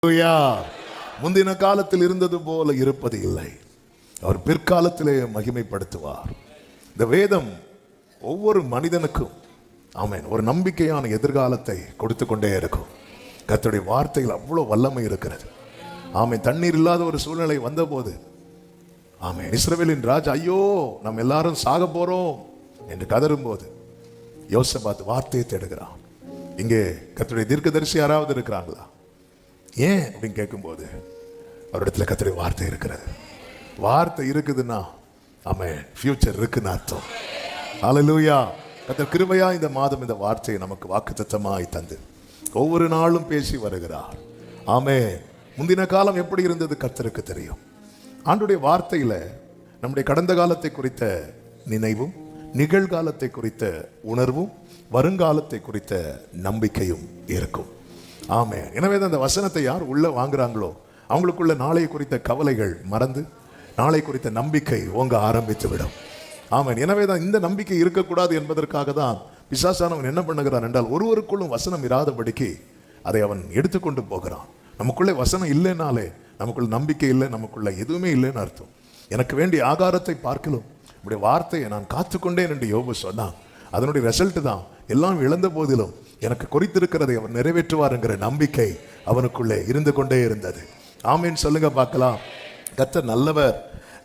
முந்தின காலத்தில் இருந்தது போல இருப்பது இல்லை. அவர் பிற்காலத்திலே மகிமைப்படுத்துவார். இந்த வேதம் ஒவ்வொரு மனிதனுக்கும் ஆமென் ஒரு நம்பிக்கையான எதிர்காலத்தை கொடுத்து கொண்டே இருக்கும். கர்த்தருடைய வார்த்தையில் அவ்வளோ வல்லமை இருக்கிறது. ஆமென். தண்ணீர் இல்லாத ஒரு சூழ்நிலை வந்தபோது ஆமென் இஸ்ரவேலின் ராஜா ஐயோ நம்ம எல்லாரும் சாக போறோம் என்று கதறும் போது யோசபாத் வார்த்தையை தேடுகிறான். இங்கே கர்த்தருடைய தீர்க்கதரிசி யாராவது இருக்கிறாங்களா? ஏன் அப்படின்னு கேட்கும்போது அவரிடத்துல கர்த்தருடைய வார்த்தை இருக்கிறது. வார்த்தை இருக்குதுன்னா ஆமென் ஃபியூச்சர் இருக்குன்னு அர்த்தம். ஹல்லேலூயா. கர்த்தர் கிருபையா இந்த மாதம் இந்த வார்த்தையை நமக்கு வாக்குத்தத்தமாய் தந்து ஒவ்வொரு நாளும் பேசி வருகிறார். ஆமென். முந்தின காலம் எப்படி இருந்தது கர்த்தருக்கு தெரியும். ஆண்டுடைய வார்த்தையில நம்முடைய கடந்த காலத்தை குறித்த நினைவும், நிகழ்காலத்தை குறித்த உணர்வும், வருங்காலத்தை குறித்த நம்பிக்கையும் இருக்கும். ஆமென். எனவே அந்த வசனத்தை யார் உள்ள வாங்குறாங்களோ அவங்களுக்குள்ள நாளை குறித்த கவலைகள் மறந்து நாளை குறித்த நம்பிக்கை ஓங்க ஆரம்பித்து விடும். ஆமென். எனவே தான் இந்த நம்பிக்கை இருக்கக்கூடாது என்பதற்காக தான் பிசாசானவன் என்ன பண்ணுகிறான் என்றால் ஒருவருக்குள்ளும் வசனம் இராதபடிக்கு அதை அவன் எடுத்துக்கொண்டு போகிறான். நமக்குள்ளே வசனம் இல்லைனாலே நமக்குள்ள நம்பிக்கை இல்லை, நமக்குள்ள எதுவுமே இல்லைன்னு அர்த்தம். எனக்கு வேண்டிய ஆகாரத்தை பார்க்கலும் நம்முடைய வார்த்தையை நான் காத்துக்கொண்டேன் என்று யோபு சொன்னான். அதனுடைய ரிசல்ட் தான் எல்லாம் இழந்த போதிலும் எனக்கு குறித்திருக்கிறதை அவர் நிறைவேற்றுவார் என்கிற நம்பிக்கை அவனுக்குள்ளே இருந்து கொண்டே இருந்தது. ஆமீன் சொல்லுங்க பார்க்கலாம். கர்த்தர் நல்லவர்,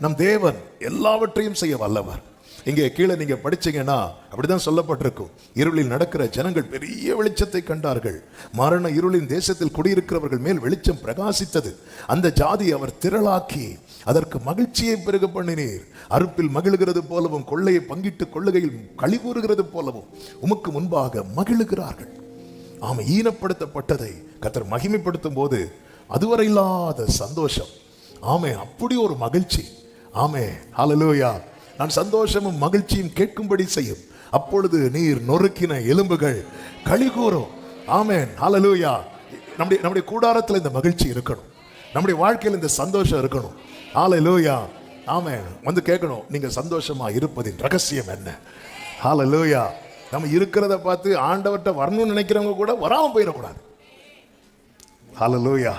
நம் தேவன் எல்லாவற்றையும் செய்ய வல்லவர். இங்கே கீழே நீங்க படிச்சீங்கன்னா அப்படிதான் சொல்லப்பட்டிருக்கும். இருளில் நடக்கிற ஜனங்கள் பெரிய வெளிச்சத்தை கண்டார்கள். மரண இருளின் தேசத்தில் குடியிருக்கிறவர்கள் மேல் வெளிச்சம் பிரகாசித்தது. அந்த ஜாதி அவர் திரளாக்கி அதற்கு மகிழ்ச்சியை பெருக பண்ணினீர். அறுப்பில் மகிழ்கிறது போலவும் கொள்ளையை பங்கிட்டு கொள்ளுகையில் களி கூறுகிறது போலவும் உமக்கு முன்பாக மகிழுகிறார்கள். ஆமா, ஈனப்படுத்தப்பட்டதை கர்த்தர் மகிமைப்படுத்தும் போது அதுவரை இல்லாத சந்தோஷம். ஆமே, அப்படி ஒரு மகிழ்ச்சி. ஆமே, ஹல்லேலூயா. நான் சந்தோஷமும் மகிழ்ச்சியும் கேட்கும்படி செய்யும். அப்பொழுது நீர் நொறுக்கின எலும்புகள் களி கூறும். ஆமென், ஹல்லேலூயா. நம்முடைய கூடாரத்தில் இந்த மகிழ்ச்சி இருக்கணும். நம்முடைய வாழ்க்கையில் இந்த சந்தோஷம் இருக்கணும். ஹல்லேலூயா. ஆமென். வந்து கேட்கணும், நீங்க சந்தோஷமா இருப்பதின் ரகசியம் என்ன? ஹல்லேலூயா. நம்ம இருக்கிறத பார்த்து ஆண்டவர்கிட்ட வரணும்னு நினைக்கிறவங்க கூட வராம போயிடக்கூடாது. ஹல்லேலூயா.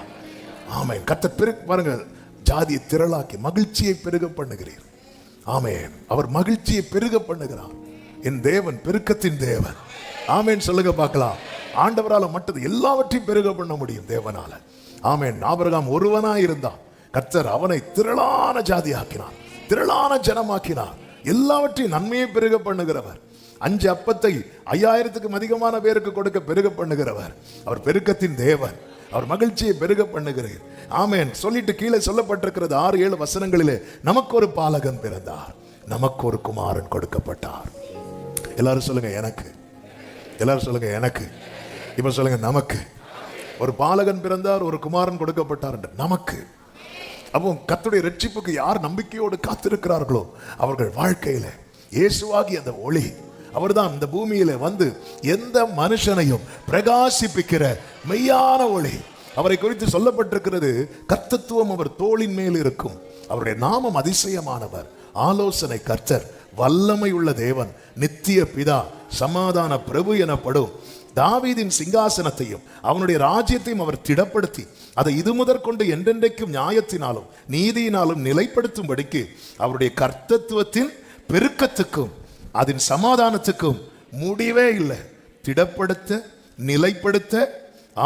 ஆமென். கர்த்தர் பெருக பாருங்க, ஜாதியை திரளாக்கி மகிழ்ச்சியை பெருக பண்ணுகிறீர். ஆமென். அவர் மகிழ்ச்சியை பெருக பண்ணுகிறார். என் தேவன் பெருக்கத்தின் தேவன். ஆமென் சொல்லுங்க பார்க்கலாம். ஆண்டவரால மட்டும் எல்லாவற்றையும் பெருக பண்ண முடியும் தேவனால. ஆமென். ஆபிரகாம் ஒருவனா இருந்தான். கர்த்தர் அவனை திரளான ஜாதி ஆக்கினார், திரளான ஜனமாக்கினார். எல்லாவற்றையும் நன்மையை பெருக பண்ணுகிறவர். 5 அப்பத்தை 5000க்கும் அதிகமான பேருக்கு கொடுக்க பெருக பண்ணுகிறவர். அவர் பெருக்கத்தின் தேவன். அவர் மகிழ்ச்சியை பெருக பண்ணுகிறார். ஆமென். சொல்லிட்டு கீழே சொல்லப்பட்டிருக்கிறது 6-7 வசனங்களிலே நமக்கு ஒரு பாலகன் பிறந்தார், நமக்கு ஒரு குமாரன் கொடுக்கப்பட்டார். எல்லாரும் சொல்லுங்க எனக்கு. எல்லாரும் சொல்லுங்க எனக்கு. இப்ப சொல்லுங்க நமக்கு. ஒரு பாலகன் பிறந்தார், ஒரு குமாரன் கொடுக்கப்பட்டார் என்று நமக்கு. அப்போ கர்த்தருடைய ரட்சிப்புக்கு யார் நம்பிக்கையோடு காத்திருக்கிறார்களோ அவர்கள் வாழ்க்கையில இயேசுவாகி அந்த ஒளி அவர்தான் இந்த பூமியில வந்து எந்த மனுஷனையும் பிரகாசிப்பிக்கிற மெய்யான ஒளி. அவரை குறித்து சொல்லப்பட்டிருக்கிறது, கர்த்தத்துவம் அவர் தோளின் மேல் இருக்கும். அவருடைய நாமம் அதிசயமானவர், ஆலோசனை கர்த்தர், வல்லமை உள்ள தேவன், நித்திய பிதா, சமாதான பிரபு எனப்படும். தாவீதின் சிங்காசனத்தையும் அவனுடைய ராஜ்யத்தையும் அவர் திடப்படுத்தி அதை இது முதற்கொண்டு என்றென்றைக்கும் நியாயத்தினாலும் நீதியினாலும் நிலைப்படுத்தும்படிக்கு அவருடைய கர்த்தத்துவத்தின் பெருக்கத்துக்கும் அதன் சமாதானத்துக்கும் முடிவே இல்லை. திடப்படுத்த, நிலைப்படுத்த.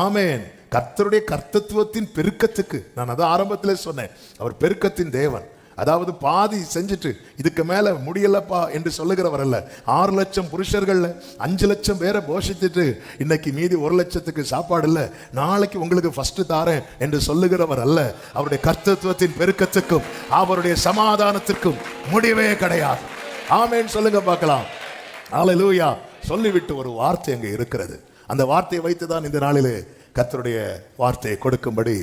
ஆமென். கர்த்தருடைய கர்த்தத்துவத்தின் பெருக்கத்துக்கு நான் அதான் ஆரம்பத்திலே சொன்னேன், அவர் பெருக்கத்தின் தேவன். அதாவது பாதி செஞ்சுட்டு இதுக்கு மேல முடியலப்பா என்று சொல்லுகிறவர் அல்ல. 6 லட்சம் புருஷர்கள்ல 5 லட்சம் பேரை போஷித்துட்டு இன்னைக்கு மீதி 1 லட்சத்துக்கு சாப்பாடு இல்ல, நாளைக்கு உங்களுக்கு ஃபர்ஸ்ட் தாரேன் என்று சொல்லுகிறவர் அல்ல. அவருடைய கர்த்தத்துவத்தின் பெருக்கத்துக்கும் அவருடைய சமாதானத்திற்கும் முடிவே கிடையாது. ஆமென் சொல்லுங்க பார்க்கலாம். ஹல்லேலூயா. சொல்லிவிட்டு ஒரு வார்த்தை அங்கே இருக்கிறது. அந்த வார்த்தையை வைத்துதான் இந்த நாளிலே கர்த்தருடைய வார்த்தையை கொடுக்கும்படி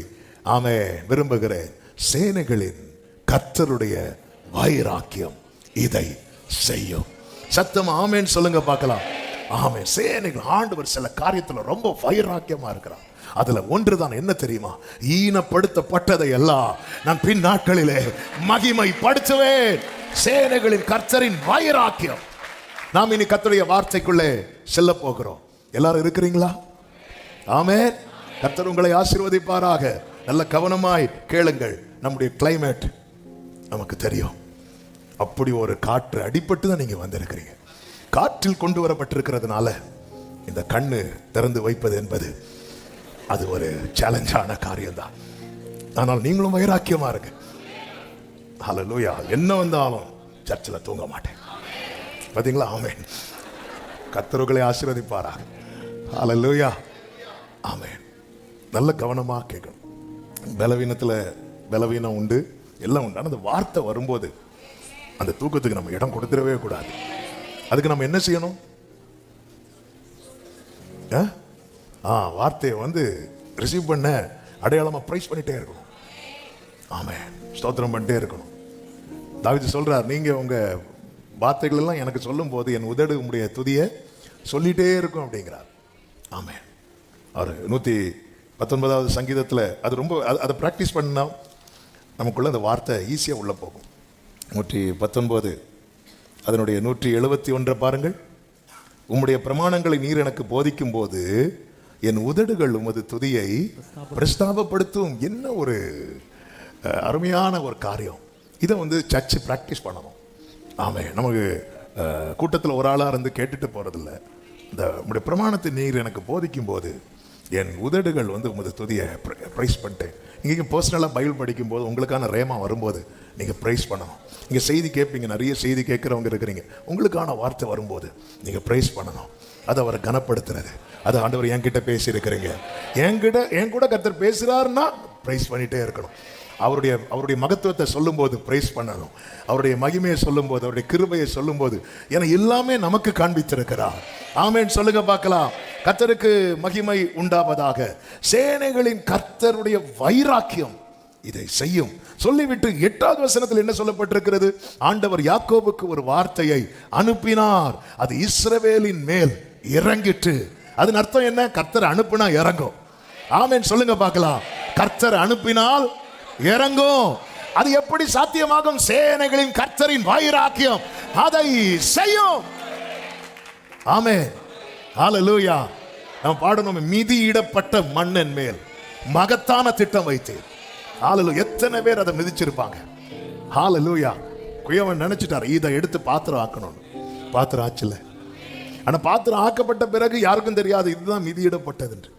விரும்புகிறேன். சேனைகளின் கர்த்தருடைய வைராக்கியம் இதை செய்யும். சத்தம் ஆமென் சொல்லுங்க பார்க்கலாம். ஆமென். சேனைகள் ஆண்டவர் சில காரியத்துல ரொம்ப வைராக்கியமா இருக்கிறார். அதுல ஒன்றுதான் என்ன தெரியுமா? ஈனப்படுத்தப்பட்டதை எல்லாம் நான் பின் நாட்களிலே மகிமைப்படுத்துவேன். சேனைகளின் கர்த்தரின் வைராக்கியம். நாம் இனி கர்த்தருடைய வார்த்தைக்குள்ளே செல்ல போகிறோம். எல்லாரும் இருக்கிறீங்களா? ஆமென். கர்த்தர் உங்களை ஆசீர்வதிப்பாராக. நல்ல கவனமாய் கேளுங்கள். நம்முடைய கிளைமேட் நமக்கு தெரியும். அப்படி ஒரு காற்று அடிபட்டு தான் நீங்க வந்திருக்கிறீங்க. காற்றில் கொண்டு வரப்பட்டிருக்கிறதுனால இந்த கண்ணு திறந்து வைப்பது என்பது அது ஒரு சேலஞ்சான காரியம்தான். ஆனால் நீங்களும் வைராக்கியமா இருக்கு. ஹல்லேலூயா. என்ன வந்தாலும் சர்ச்சில் தூங்க மாட்டேன். பாத்தீங்களா? ஆமென். கர்த்தர்களை ஆசீர்வதிப்பாராக. ஹல்லேலூயா. ஆமென். நல்ல கவனமா கேட்கணும். பலவீனத்துல பலவீனம் உண்டு, எல்லாம் உண்டு. ஆனால் அந்த வார்த்தை வரும்போது அந்த தூக்கத்துக்கு நம்ம இடம் கொடுத்துடவே கூடாது. அதுக்கு நம்ம என்ன செய்யணும்? வார்த்தையை வந்து ரிசீவ் பண்ண அடையாளமா பிரைஸ் பண்ணிட்டே இருக்கணும். ஆமென். ஸ்தோத்திரம் பண்ணிட்டே இருக்கணும். தாவீது சொல்றார், நீங்க உங்க வார்த்தைகள் எல்லாம் எனக்கு சொல்லும் போது என் உதடு உங்களுடைய துதியை சொல்லிட்டே இருக்கும் அப்படிங்கிறார். ஆமென். அவர் 119வது சங்கீதத்தில் அது ரொம்ப அதை ப்ராக்டிஸ் பண்ணா நமக்குள்ள அந்த வார்த்தை ஈஸியாக உள்ள போகும். 119 அதனுடைய 171 பாருங்கள். உம்முடைய பிரமாணங்களை நீர் எனக்கு போதிக்கும் போது என் உதடுகள் உமது துதியை பிரஸ்தாபப்படுத்தும். என்ன ஒரு அருமையான ஒரு காரியம். இதை வந்து சர்ச்சு ப்ராக்டிஸ் பண்ணணும். ஆமாம். நமக்கு கூட்டத்தில் ஒரு ஆளாக இருந்து கேட்டுட்டு போகிறதில்ல. இந்த உங்களுடைய பிரமாணத்தை நீர் எனக்கு போதிக்கும் போது என் உதடுகள் வந்து உமது துதியை ப்ரைஸ் பண்ணிட்டேன். இங்கே பர்சனலாக பைபிள் படிக்கும்போது உங்களுக்கான ரேமா வரும்போது நீங்கள் ப்ரைஸ் பண்ணணும். நீங்கள் செய்தி கேட்பீங்க, நிறைய செய்தி கேட்குறவங்க இருக்கிறீங்க. உங்களுக்கான வார்த்தை வரும்போது நீங்கள் ப்ரைஸ் பண்ணணும். அதை அவரை கனப்படுத்துறது. அது ஆண்டவர் என்கிட்ட பேசியிருக்கிறீங்க, என் கூட கர்த்தர் பேசுகிறாருன்னா ப்ரைஸ் பண்ணிகிட்டே இருக்கணும். அவருடைய மகத்துவத்தை சொல்லும்போது பிரைஸ் பண்ணணும். அவருடைய மகிமையை சொல்லும்போது, அவருடைய கிருபையை சொல்லும்போது, ஏன்னா எல்லாமே நமக்கு காண்பித்திருக்கிறார். ஆமென். சொல்லுங்க பார்க்கலாம். கர்த்தருக்கு மகிமை உண்டாவதாக. சேனைகளின் கர்த்தருடைய வைராக்கியம் இதை செய்யும். சொல்லிவிட்டு 8வது வசனத்தில் என்ன சொல்லப்பட்டிருக்கிறது? ஆண்டவர் யாக்கோபுக்கு ஒரு வார்த்தையை அனுப்பினார், அது இஸ்ரவேலின் மேல் இறங்கிட்டு. அதன் அர்த்தம் என்ன? கர்த்தர் அனுப்பினா இறங்கும். ஆமென். சொல்லுங்க பார்க்கலாம். கர்த்தர் அனுப்பினால் இறங்கும். அது எப்படி சாத்தியமாகும்? சேனைகளின் கர்த்தரின் வைராக்கியம் அதை செய்யும். ஆமென். ஹல்லேலூயா. நாம் பாடணும், மிதியிடப்பட்ட மண்ணின் மேல் மகத்தான திட்டம் வைத்தேன். ஹல்லேலூயா. எத்தனை பேர் அதை மிதிச்சிருப்பாங்க? ஹல்லேலூயா. குயவன் நினைச்சிட்டார் இதை எடுத்து பாத்திரம் ஆக்கணும். பாத்திரம் ஆச்சுல. ஆனா பாத்திரம் ஆக்கப்பட்ட பிறகு யாருக்கும் தெரியாது இதுதான் மிதியிடப்பட்டது என்று.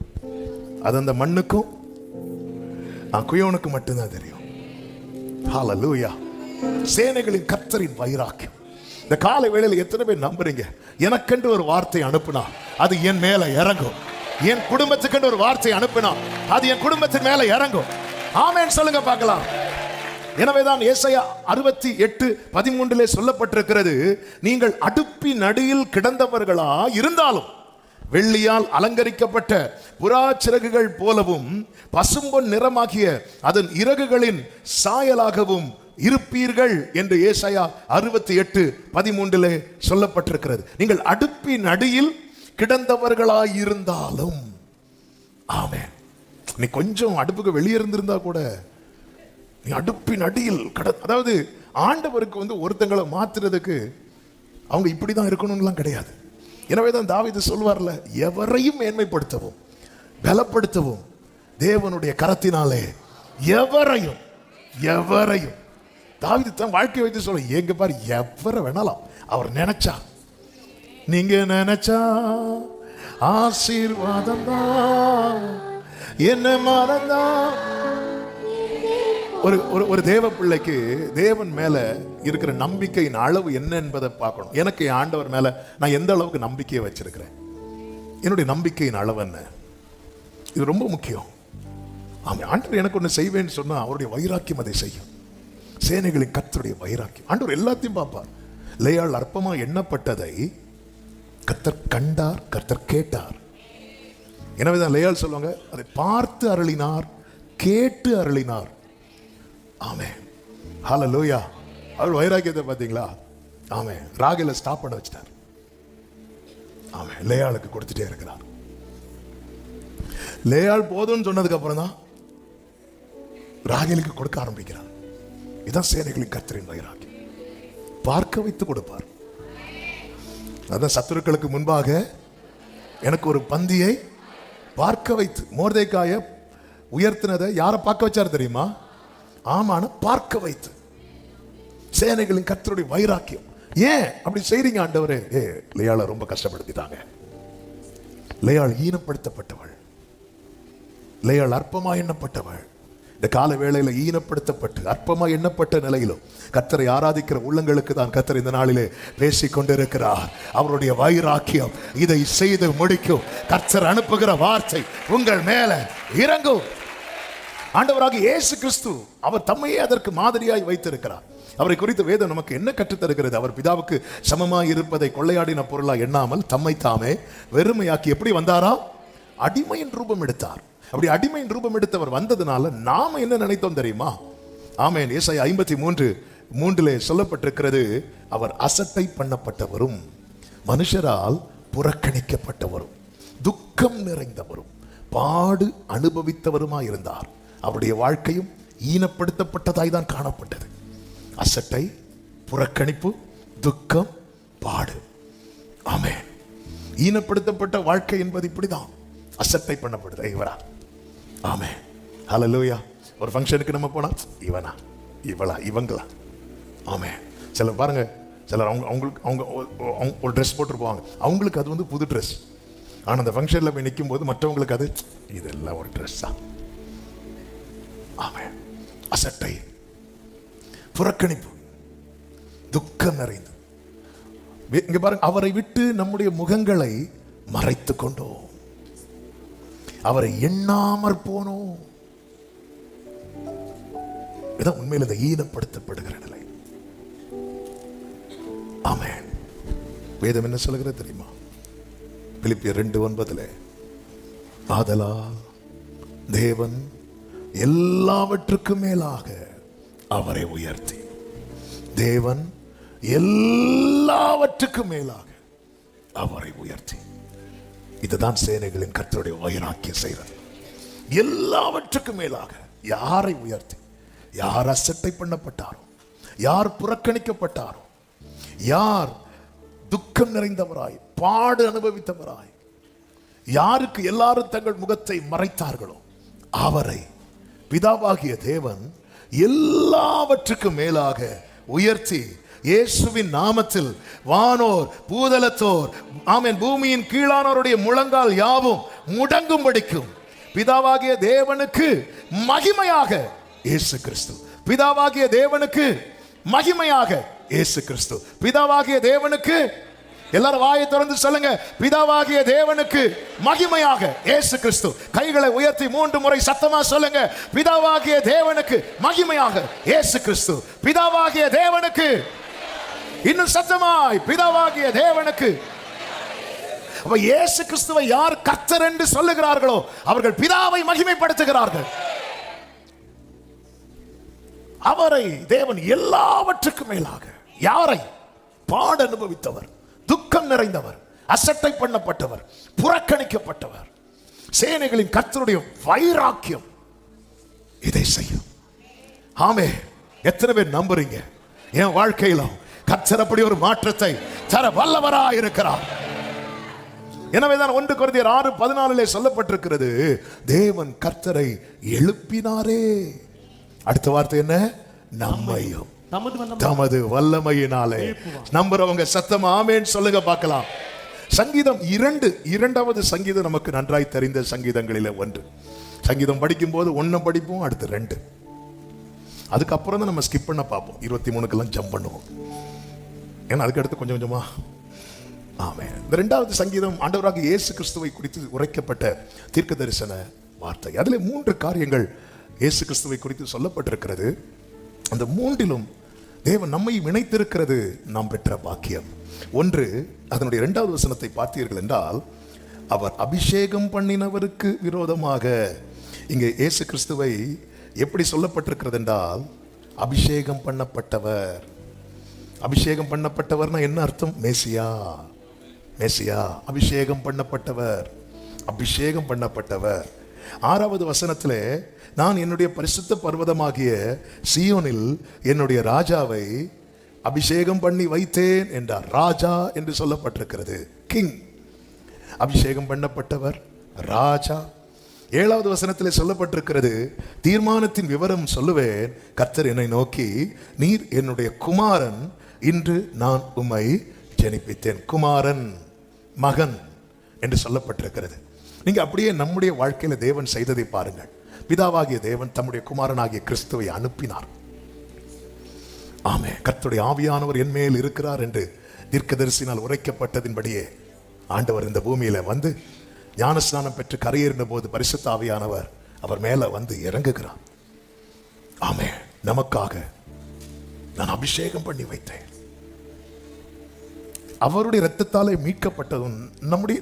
அது அந்த மண்ணுக்கும் குயவனுக்கு மட்டும்தான் தெரியும். ஹல்லேலூயா. சேனைகளின் கர்த்தரின் வைராக்கியம். இந்த காலை வேளையில் எத்தனை பேர் நம்புறீங்க? எனக்கென்று ஒரு வார்த்தை அனுப்புனா அது என் மேல இறங்கும். என் குடும்பத்துக்கென்று ஒரு வார்த்தை அனுப்புனா அது என் குடும்பத்தின் மேல இறங்கும். ஆமென். சொல்லுங்க பார்க்கலாம். எனவேதான் ஏசாயா 68:13 சொல்லப்பட்டிருக்கிறது, நீங்கள் அடுப்பின் அடியில் கிடந்தவர்களா இருந்தாலும் வெள்ளியால் அலங்கரிக்கப்பட்ட புறா சிறகுகள் போலவும் பசும்பொன் நிறமாகிய அதன் இறகுகளின் சாயலாகவும் இருப்பீர்கள் என்று ஏசாயா 68:13 சொல்லப்பட்டிருக்கிறது. நீங்கள் அடுப்பின் அடியில் கிடந்தவர்களாயிருந்தாலும். ஆமென். நீ கொஞ்சம் அடுப்புக்கு வெளியே இருந்திருந்தா கூட நீ அடுப்பின் அடியில் அதாவது ஆண்டவருக்கு வந்து ஒருத்தங்களை மாத்துறதுக்கு அவங்க இப்படிதான் இருக்கணும்லாம் கிடையாது. எனவேதான் தாவீது சொல்வார்ல, எவரையும் மேன்மைப்படுத்தவும் பலப்படுத்தவும் தேவனுடைய கரத்தினாலே எவரையும் தாவீது தன் வாழ்க்கை வைத்து சொல்ல, எங்க பாரு எவரை வேணாலும் அவர் நினைச்சா, நீங்க நினைச்சா ஆசீர்வாதம் தான் என்ன மறந்தா. ஒரு தேவ பிள்ளைக்கு தேவன் மேல இருக்கிற நம்பிக்கையின் அளவு என்ன என்பதை பார்க்கணும். எனக்கு ஆண்டவர் மேல நான் எந்த அளவுக்கு நம்பிக்கையை வச்சிருக்கிறேன், என்னுடைய நம்பிக்கையின் அளவு என்ன, இது ரொம்ப முக்கியம். ஆண்டவர் எனக்கு ஒன்று செய்வேன்னு சொன்னா அவருடைய வைராக்கியம் அதை செய்யும். சேனைகளின் கர்த்தருடைய வைராக்கியம். ஆண்டவர் எல்லாத்தையும் பார்ப்பார். லேயாள் அற்பமா எண்ணப்பட்டதை கர்த்தர் கண்டார், கர்த்தர் கேட்டார். எனவேதான் லேயாள் சொல்லுவாங்க, அதை பார்த்து அருளினார், கேட்டு அருளினார். ஆமென். ஹல்லேலூயா. அவர் வைராக்கியத்தை பார்த்தீங்களா? ஆமென். ராகேலை ஸ்டாப் பண்ண வச்சிட்டார். ஆமென். லேயாளுக்கு கொடுத்துட்டே இருக்கிறார். லேயாள் போதும்னு சொன்னதுக்கு அப்புறம் தான் ராகேலுக்கு கொடுக்க ஆரம்பிக்கிறார். இதான் சேனைகளின் கர்த்தரின் வைராக்கியம். பார்க்க வைத்து கொடுப்பார். அதான் சத்துருக்களுக்கு முன்பாக எனக்கு ஒரு பந்தியை பார்க்க வைத்து. மோர்தேக்காய உயர்த்தினதை யாரை பார்க்க வச்சார் தெரியுமா? ஆமான பார்க்க வைத்து. சேனைகளின் கர்த்தருடைய வைராக்கியம். ஏன் அப்படி செய்றீங்க ஆண்டவரே? லேயாளை ரொம்ப கஷ்டப்படுத்திட்டாங்க. லேயாள் ஈனப்படுத்தப்பட்டவள், லேயாள் அற்பமா எண்ணப்பட்டவள். இந்த கால வேளையில ஈனப்படுத்தப்பட்டு அற்பமா எண்ணப்பட்ட நிலையிலும் கர்த்தரை ஆராதிக்கிற உள்ளங்களுக்கு தான் கர்த்தர் இந்த நாளிலே பேசிக் கொண்டிருக்கிறார். அவருடைய வைராக்கியம் இதை செய்து முடிக்கும். கர்த்தர் அனுப்புகிற வார்த்தை உங்கள் மேல இறங்கும். ஆண்டவராகிய இயேசு கிறிஸ்து அவர் தம்மையே அதற்கு மாதிரியாய் வைத்திருக்கிறார். அவரை குறித்து வேதம் நமக்கு என்ன கற்றுத்தருகிறது? அவர் பிதாவுக்கு சமமாய் இருப்பதை கொள்ளையாடின பொருளா எண்ணாமல் தம்மை தாமே வெறுமையாக்கி எப்படி வந்தாரா? அடிமையின் ரூபம் எடுத்தார். அப்படி அடிமையின் ரூபம் எடுத்தவர் வந்ததுனால நாம என்ன நினைத்தோம் தெரியுமா? ஆமென். ஏசாயா 53:3 சொல்லப்பட்டிருக்கிறது, அவர் அசட்டை பண்ணப்பட்டவரும் மனுஷரால் புறக்கணிக்கப்பட்டவரும் துக்கம் நிறைந்தவரும் பாடு அனுபவித்தவருமாய் இருந்தார். அவருடைய வாழ்க்கையும் ஈனப்படுத்தப்பட்டதாய் தான் காணப்பட்டது. அசட்டை, புறக்கணிப்பு, துக்கம், பாடு. ஆமென். ஈனப்படுத்தப்பட்ட வாழ்க்கை என்பது இப்படிதான். அசட்டை பண்ணப்படுது இவரா. ஆமென். ஹல்லேலூயா. ஒரு ஃபங்க்ஷனுக்கு நம்ம போனா இவனா, இவளா, இவங்களா. ஆமென். சிலர் பாருங்க, சிலர் அவங்க ஒரு ட்ரெஸ் போட்டுருப்பாங்க. அவங்களுக்கு அது புது ட்ரெஸ். ஆனால் அந்த ஃபங்க்ஷனில் போய் நிற்கும் போது மற்றவங்களுக்கு அது இதெல்லாம் ஒரு ட்ரெஸ் தான். ஆமென். அசட்டை, புறக்கணிப்பு, துக்கம் நிறைந்து. இங்க பாருங்க, அவரை விட்டு நம்முடைய முகங்களை மறைத்து கொண்டோம், அவரை எண்ணாமற் போனோம். இதான் உண்மையில் இந்த ஈனப்படுத்தப்படுகிற நிலை. ஆமென். வேதம் என்ன சொல்கிறது தெரியுமா? பிலிப்பியர் 2:9 ஆதலால் தேவன் எல்லாவற்றுக்கும் மேலாக அவரை உயர்த்தி, தேவன் எல்லாவற்றுக்கும் மேலாக அவரை உயர்த்தி. இதுதான் சேனைகளின் கர்த்தருடைய வைராக்கியம் செய்கிறது. எல்லாவற்றுக்கும் மேலாக யாரை உயர்த்தி? யார் அசட்டை பண்ணப்பட்டாரோ, யார் புறக்கணிக்கப்பட்டாரோ, யார் துக்கம் நிறைந்தவராய் பாடு அனுபவித்தவராய், யாருக்கு எல்லாரும் தங்கள் முகத்தை மறைத்தார்களோ அவரை பிதாவாகிய தேவன் எல்லாவற்றுக்கும் மேலாக உயர்த்தி இயேசுவின் நாமத்தில் வானோர் பூதலத்தோர் ஆமென் பூமியின் கீழானோருடைய முழங்கால் யாவும் முடங்கும்படிக்கும் பிதாவாகிய தேவனுக்கு மகிமையாக இயேசு கிறிஸ்து, பிதாவாகிய தேவனுக்கு மகிமையாக இயேசு கிறிஸ்து, பிதாவாகிய தேவனுக்கு, எல்லாரும் வாயை திறந்து சொல்லுங்க, பிதாவாகிய தேவனுக்கு மகிமையாக இயேசு கிறிஸ்து. கைகளை உயர்த்தி 3 முறை சத்தமா சொல்லுங்க, பிதாவாகிய தேவனுக்கு மகிமையாக இயேசு கிறிஸ்து, பிதாவாகிய தேவனுக்கு. இன்னும் சத்தமாய், பிதாவாகிய தேவனுக்கு. அப்ப இயேசு கிறிஸ்துவை யார் கர்த்தர் என்று சொல்லுகிறார்களோ அவர்கள் பிதாவை மகிமைப்படுத்துகிறார்கள். அவரை தேவன் எல்லாவற்றுக்கும் மேலாக, யாரை? பாடு அனுபவித்தவர், துக்கம் நிறைந்தவர், அசட்டை பண்ணப்பட்டவர், புறக்கணிக்கப்பட்டவர், சேனைகளின் கர்த்தருடைய வைராக்கியம் இதை செய்யும். ஆமே. எத்தனை பேர் நம்புறீங்க? என் வாழ்க்கையில கர்த்தர் அப்படி ஒரு மாற்றத்தை தர வல்லவராய் இருக்கிறார். எனவேதான் 1 கொரிந்தியர் 6:14 சொல்லப்பட்டிருக்கிறது, தேவன் கர்த்தரை எழுப்பினாரே. அடுத்த வார்த்தை என்ன? நம்மையும் தமது வல்லமையினாலே. நம்புறவங்க சத்தமா ஆமென் சொல்லுங்க பார்க்கலாம். சங்கீதம் 2 சங்கீதம் நமக்கு நன்றாய் தெரிந்த சங்கீதங்களில் 1. சங்கீதம் படிக்கும் போது 1 படிப்போம், அடுத்து 2, அதுக்கப்புறம் தான் நம்ம ஸ்கிப் பண்ண பார்ப்போம். 23க்கெல்லாம் ஜம்ப் பண்ணுவோம். ஏன்னா அதுக்கு அடுத்து கொஞ்சம் கொஞ்சமா. ஆமென். இந்த 2வது சங்கீதம் ஆண்டவராகிய இயேசு கிறிஸ்துவை குறித்து உரைக்கப்பட்ட தீர்க்க தரிசன வார்த்தை. அதில் 3 காரியங்கள் இயேசு கிறிஸ்துவை குறித்து சொல்லப்பட்டிருக்கிறது. அந்த 3லும் தேவன் நம்மை இணைத்திருக்கிறது நாம் பெற்ற பாக்கியம். 1, அதனுடைய 2வது வசனத்தை பார்த்தீர்கள் என்றால், அவர் அபிஷேகம் பண்ணினவருக்கு விரோதமாக. இங்கே இயேசு கிறிஸ்துவை எப்படி சொல்லப்பட்டிருக்கிறது என்றால், அபிஷேகம் பண்ணப்பட்டவர். அபிஷேகம் பண்ணப்பட்டவர்னா என்ன அர்த்தம்? மேசியா. மேசியா, அபிஷேகம் பண்ணப்பட்டவர், அபிஷேகம் பண்ணப்பட்டவர். 6வது வசனத்திலே, நான் என்னுடைய பரிசுத்த பர்வதமாகிய சீயோனில் என்னுடைய ராஜாவை அபிஷேகம் பண்ணி வைத்தேன் என்றார். ராஜா என்று சொல்லப்பட்டிருக்கிறது, கிங். அபிஷேகம் பண்ணப்பட்டவர், ராஜா. 7வது வசனத்தில் சொல்லப்பட்டிருக்கிறது, தீர்மானத்தின் விவரம் சொல்லுவேன். கர்த்தர் என்னை நோக்கி, நீர் என்னுடைய குமாரன், இன்று நான் உம்மை ஜெனிப்பித்தேன். குமாரன், மகன் என்று சொல்லப்பட்டிருக்கிறது. நீங்க அப்படியே நம்முடைய வாழ்க்கையில தேவன் செய்ததை பாருங்கள். பிதாவாகிய தேவன் தம்முடைய குமாரனாகிய கிறிஸ்துவை அனுப்பினார். ஆமே, கர்த்தருடைய ஆவியானவர் என் மேல் இருக்கிறார் என்று தீர்க்கதரிசினால் உரைக்கப்பட்டதின்படியே ஆண்டவர் இந்த பூமியில வந்து ஞானஸ்நானம் பெற்று கரையேறின போது பரிசுத்த ஆவியானவர் அவர் மேல வந்து இறங்குகிறார். ஆமே, நமக்காக நான் அபிஷேகம் பண்ணி வைத்தேன். அவருடைய இரத்தத்தாலே மீட்கப்பட்டதும்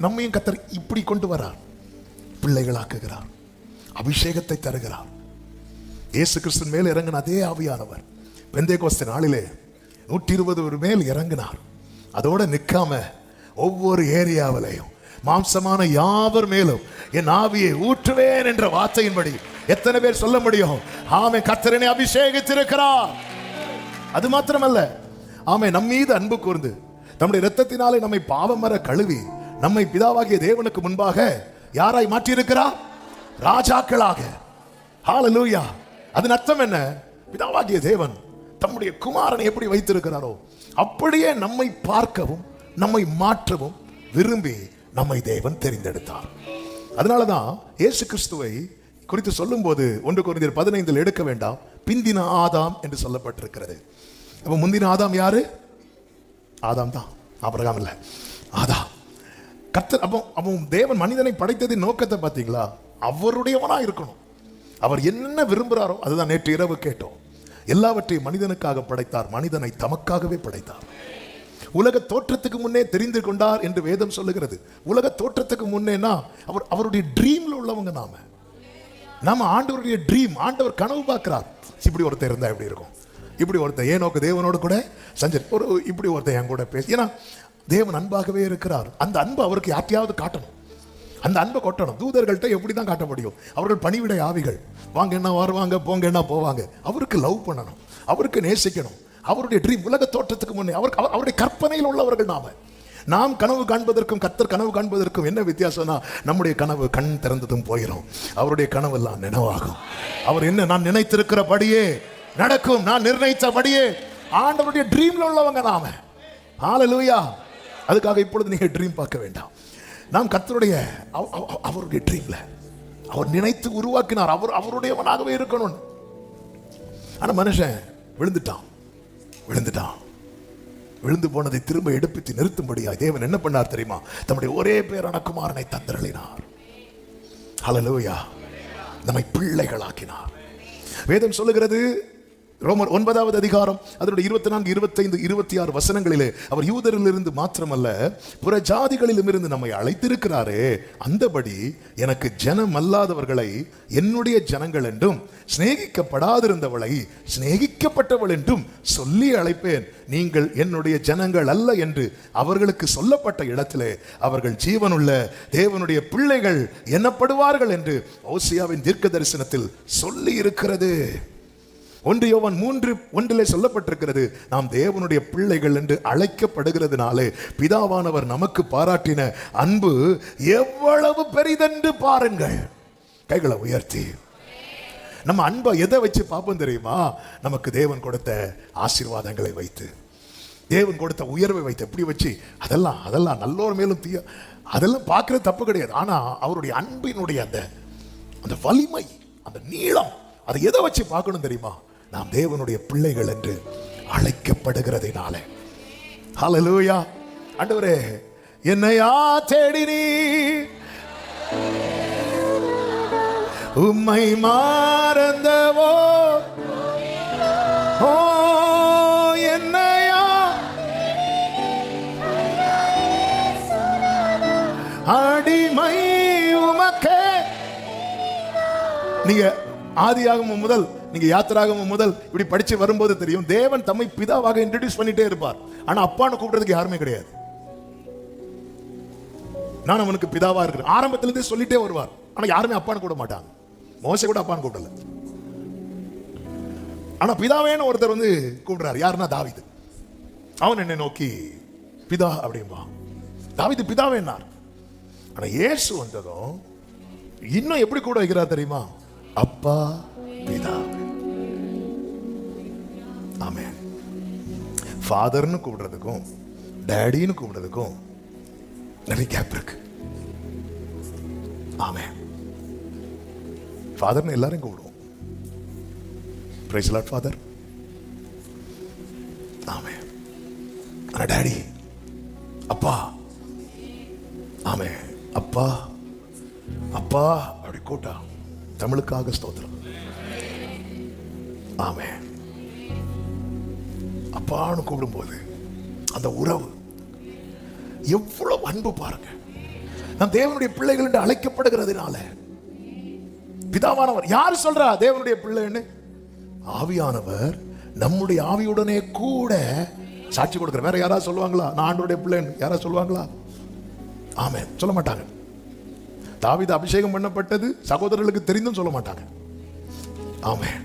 நம்மையும் கர்த்தர் இப்படி கொண்டு வரார், பிள்ளைகளாக்குகிறார், அபிஷேகத்தை தருகிறார். இயேசு கிறிஸ்துவின் மேல் இறங்கின அதே ஆவியானவர் பெந்தேகோஸ்தே நாளிலே 120 மேல் இறங்கினார். அதோட நிற்காம ஒவ்வொரு ஏரியாவிலையும் மாம்சமான யாவர் மேலும் என் ஆவியை ஊற்றுவேன் என்ற வார்த்தையின்படி எத்தனை பேர் சொல்ல முடியும்? ஆமே, கர்த்தரனை அபிஷேகித்திருக்கிறார். அது மாத்திரமல்ல, ஆமே, நம் மீது அன்பு கூர்ந்து நம்முடைய இரத்தத்தினாலே நம்மை பாவமர கழுவி நம்மை பிதாவாகிய தேவனுக்கு முன்பாக யாராய் மாற்றியிருக்கிறார்? ராஜாக்களாக. ஹல்லேலூயா. அதன் அர்த்தம் என்ன? பிதாவாகிய தேவன் தம்முடைய குமாரனை எப்படி வைத்திருக்கிறாரோ அப்படியே நம்மை பார்க்கவும் நம்மை மாற்றவும் விரும்பி நம்மை தேவன் தெரிந்தெடுத்தார். அதனாலதான் இயேசு கிறிஸ்துவை குறித்து சொல்லும் போது 1 கொரிந்தியர் 15 எடுக்க வேண்டாம், பிந்தின ஆதாம் என்று சொல்லப்பட்டிருக்கிறது. அப்ப முந்தின ஆதாம் யாரு? ஆதாம் தான், ஆபிரகாம் இல்ல, ஆதாம். கர்த்தர் அப்போ தேவன் மனிதனை படைத்ததின் நோக்கத்தை பார்த்தீங்களா? அவருடையவனா இருக்கணும். அவர் என்ன விரும்புகிறாரோ அதுதான். நேற்று இரவு கேட்டோம், எல்லாவற்றையும் மனிதனுக்காக படைத்தார், மனிதனை தமக்காகவே படைத்தார். உலக தோற்றத்துக்கு முன்னே தெரிந்து கொண்டார் என்று வேதம் சொல்லுகிறது. உலக தோற்றத்துக்கு முன்னேனா அவருடைய ட்ரீம்ல உள்ளவங்க நாம ஆண்டவருடைய ட்ரீம். ஆண்டவர் கனவு பார்க்கிறார். இப்படி ஒருத்தர் இருந்தா எப்படி இருக்கும், இப்படி ஒருத்தர் ஏனோக்கு தேவனோடு கூட இப்படி ஒருத்தர் என் கூட பேசி. ஏன்னா தேவன் அன்பாகவே இருக்கிறார். அந்த அன்பு அவருக்கு யார்ட்டையாவது காட்டணும், அந்த அன்பை கொட்டணும். தூதர்கள்ட்ட எப்படி தான் காட்ட முடியும்? அவர்கள் பணிவிடை ஆவிகள், வாங்க என்ன வருவாங்க, போங்க என்ன போவாங்க. அவருக்கு லவ் பண்ணணும், அவருக்கு நேசிக்கணும். அவருடைய ட்ரீம் உலக தோற்றத்துக்கு முன்னே அவருடைய கற்பனையில் உள்ளவர்கள் நாம் கனவு காண்பதற்கும் கர்த்தர் கனவு காண்பதற்கும் என்ன வித்தியாசம்னா, நம்முடைய கனவு கண் திறந்ததும் போயிடும், அவருடைய கனவு எல்லாம் நினைவாகும். அவர் என்ன, நான் நினைத்திருக்கிறபடியே நடக்கும், நான் நிர்ணயித்தபடியே. ஆண்டவருடைய ட்ரீம்ல உள்ளவங்க நாம. ஹல்லேலூயா. அதுக்காக இப்பொழுது நீங்க ட்ரீம் பார்க்க வேண்டாம். நாம் கர்த்தருடைய அவருடைய ட்ரீம்ல அவர் நினைத்து உருவாக்கினார். அவருடையவனாகவே இருக்கணும். ஆனா மனுஷன் விழுந்து போனதை திரும்ப எடுப்பித்து நிறுத்தும்படியா தேவன் என்ன பண்ணார் தெரியுமா? தம்முடைய ஒரே பேரான குமாரனை தந்தருளினார். ஹல்லேலூயா. நம்மை பிள்ளைகளாக்கினார். வேதம் சொல்லுகிறது, ரோமர் 9வது அதிகாரம் அதனுடைய 24, 25, 26 வசனங்களிலே அவர் யூதரிலிருந்து மாத்திரமல்ல புற ஜாதிகளிலும் இருந்து நம்மை அழைத்திருக்கிறாரே, அந்தபடி எனக்கு ஜனம் அல்லாதவர்களை என்னுடைய ஜனங்கள் என்றும் சிநேகிக்கப்படாதிருந்தவளை சிநேகிக்கப்பட்டவள் என்றும் சொல்லி அழைப்பேன். நீங்கள் என்னுடைய ஜனங்கள் அல்ல என்று அவர்களுக்கு சொல்லப்பட்ட இடத்திலே அவர்கள் ஜீவனுள்ள தேவனுடைய பிள்ளைகள் எண்ணப்படுவார்கள் என்று ஓசியாவின் தீர்க்க தரிசனத்தில் சொல்லி இருக்கிறது. 1 யோவான் 3:1 சொல்லப்பட்டிருக்கிறது, நாம் தேவனுடைய பிள்ளைகள் என்று அழைக்கப்படுகிறதுனாலே பிதாவானவர் நமக்கு பாராட்டின அன்பு எவ்வளவு பெரிதென்று பாருங்கள். கைகளை உயர்த்தி நம்ம அன்பை எதை வச்சு பார்ப்போம் தெரியுமா? நமக்கு தேவன் கொடுத்த ஆசீர்வாதங்களை வைத்து, தேவன் கொடுத்த உயர்வை வைத்து. எப்படி வச்சு அதெல்லாம் நல்லோர் மேலும் தீய, அதெல்லாம் பார்க்கறது தப்பு கிடையாது. ஆனா அவருடைய அன்பினுடைய அந்த வலிமை, அந்த நீளம், அதை எதை வச்சு பார்க்கணும் தெரியுமா? நாம் தேவனுடைய பிள்ளைகள் என்று அழைக்கப்படுகிறதினாலே. ஹல்லேலூயா. ஆண்டவரே, என்னையா தேடினீ, உம்மை மறந்தவோ, ஓ என்னையா அடிமை உமக்கே. நீங்க ஆதியாகமம் முதல், நீங்க யாத்திராகமம் முதல் இப்படி படிச்சு வரும்போது தெரியும், தேவன் தம்மை பிதாவாக இன்ட்ரோடியூஸ் பண்ணிட்டே இருப்பார். ஆனா அப்பான்னு கூப்பிடுறதுக்கு யாருமே கிடையாது. நான் அவனுக்கு பிதாவா இருக்கிறேன் ஆரம்பத்திலிருந்தே சொல்லிட்டே வருவார். ஆனா யாருமே அப்பான்னு கூட மாட்டாங்க. மோசே கூட அப்பான்னு கூப்பிடல. ஆனா பிதாவேன்னு ஒருத்தர் வந்து கூப்பிடுறாரு. யாருன்னா தாவீது. அவன் என்னை நோக்கி பிதா அப்படிம்பா. தாவீது பிதாவேன்னார். ஆனா இயேசு வந்ததும் இன்னும் எப்படி கூட வைக்கிறார் தெரியுமா? அப்பா பிதா. ஆமென். ஃபாதர்னு கூப்பிடுறதுக்கும் டேடின்னு கூப்பிடுறதுக்கும் நிறைய கேப் இருக்கு. ஆமென். ஃபாதர்னு எல்லாரையும் கூப்பிடுவோம். Praise Lord father. ஆமென். ஆனா டேடி, அப்பா. ஆமென். அப்பா அப்பா அப்படி கூட்டா தமிழுக்காக ஸ்தோத்திரம். ஆமென். அப்பான்னு கூப்பிடும்போது அந்த உறவு எவ்வளவு அன்பு பாருங்க. நான் தேவனுடைய பிள்ளைகள் என்று அழைக்கப்படுகிறதுனால பிதாவானவர் யார் சொல்றா தேவனுடைய பிள்ளைன்னு? ஆவியானவர் நம்முடைய ஆவியுடனே கூட சாட்சி கொடுக்கிற. வேற யாராவது சொல்லுவாங்களா நான் ஆண்டவருடைய பிள்ளைன்னு? யாராவது சொல்லுவாங்களா? ஆமென். சொல்ல மாட்டாங்க. தாவீது அபிஷேகம் பண்ணப்பட்டது சகோதரர்களுக்கு தெரிந்தும் சொல்ல மாட்டாங்க. ஆமென்.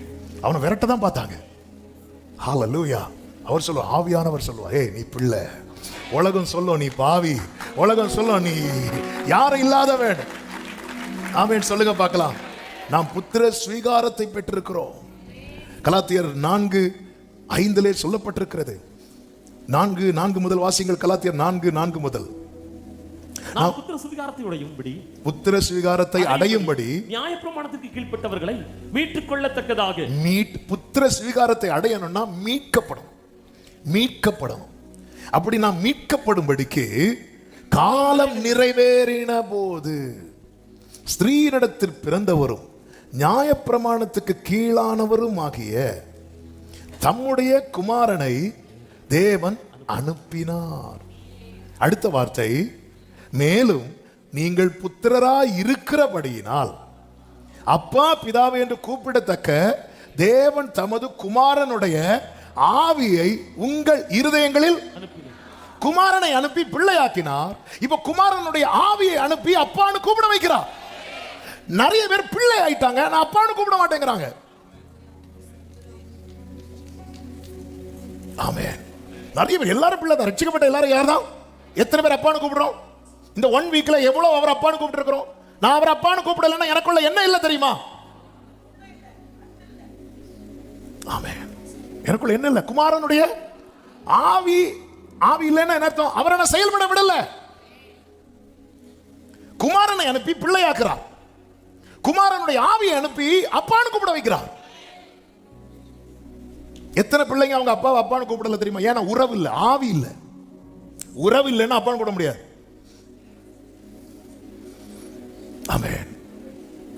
அவனை விரட்ட தான் பார்த்தாங்க. ஹல்லேலூயா. அவர் சொல்லுவா, ஆவியானவர் சொல்லுவா, ஏய் நீ பிள்ளை. உலகம் சொல்லும் நீ பாவி. உலகம் சொல்லும் நீ யாரும் இல்லாதவன். ஆமென். சொல்லுங்க பார்க்கலாம். நாம் புத்திர ஸ்வீகாரத்தை பெற்றிருக்கிறோம். கலாத்தியர் 4:5 சொல்லப்பட்டிருக்கிறது. 4 முதல் வாசிங்கள். கலாத்தியர் 4:4 முதல். புத்திர ஸ்வீகாரத்தை அடையும்படி நியாயப்பிரமாணத்திற்கு கீழ்ப்பட்டவர்களை மீட்டுக் கொள்ளத்தக்கதாக. புத்திர ஸ்வீகாரத்தை அடையணும்னா மீட்கப்படணும். அப்படி நாம் மீட்கப்படும்படிக்கு காலம் நிறைவேறின போது ஸ்திரீனிடத்தில் பிறந்தவரும் நியாயப்பிரமாணத்துக்கு கீழானவரும் ஆகிய தம்முடைய குமாரனை தேவன் அனுப்பினார். அடுத்த வார்த்தை, மேலும் நீங்கள் புத்திரராய் இருக்கிறபடியினால் அப்பா பிதாவை என்று கூப்பிடத்தக்க தேவன் தமது குமாரனுடைய ஆவியை உங்கள் இருதயங்களில் குமாரனை அனுப்பி பிள்ளையாக்கினார். இப்ப குமாரனுடைய ஆவியை அனுப்பி அப்பான்னு கூப்பிட வைக்கிறார். நிறைய பேர் பிள்ளை ஆயிட்டாங்க, நான் அப்பான்னு கூப்பிட மாட்டேங்கிறாங்க. ஆமென். நிறைய பேர் எல்லாரும் பிள்ளை தான். ரட்சிக்கப்பட்ட எல்லாரும் யார் தான்? எத்தனை பேர் அப்பான்னு கூப்பிடுறோம்? இந்த 1 வீக்ல எவ்வளவு அவர் அப்பான்னு கூப்பிட்டு இருக்கிறோம்? நான் அவர் அப்பான்னு கூப்பிடலன்னா எனக்குள்ள என்ன இல்லை தெரியுமா? ஆமென். எனக்குள்ள என்ன இல்லை? குமாரனுடைய ஆவி. ஆவி இல்லைன்னா என்ன அர்த்தம்? அவரை நான் செயல்பட விடல. குமாரனை அனுப்பி பிள்ளையாக்குறார். குமாரனுடைய ஆவியை அனுப்பி அப்பான்னு கூப்பிட வைக்கிறார். எத்தனை பிள்ளைங்க அவங்க அப்பாவை அப்பான்னு கூப்பிடல தெரியுமா? ஏன்னா உறவு இல்லை, ஆவி இல்லை. உறவு இல்லைன்னா அப்பான்னு கூப்பிட முடியாது. ஆமென்.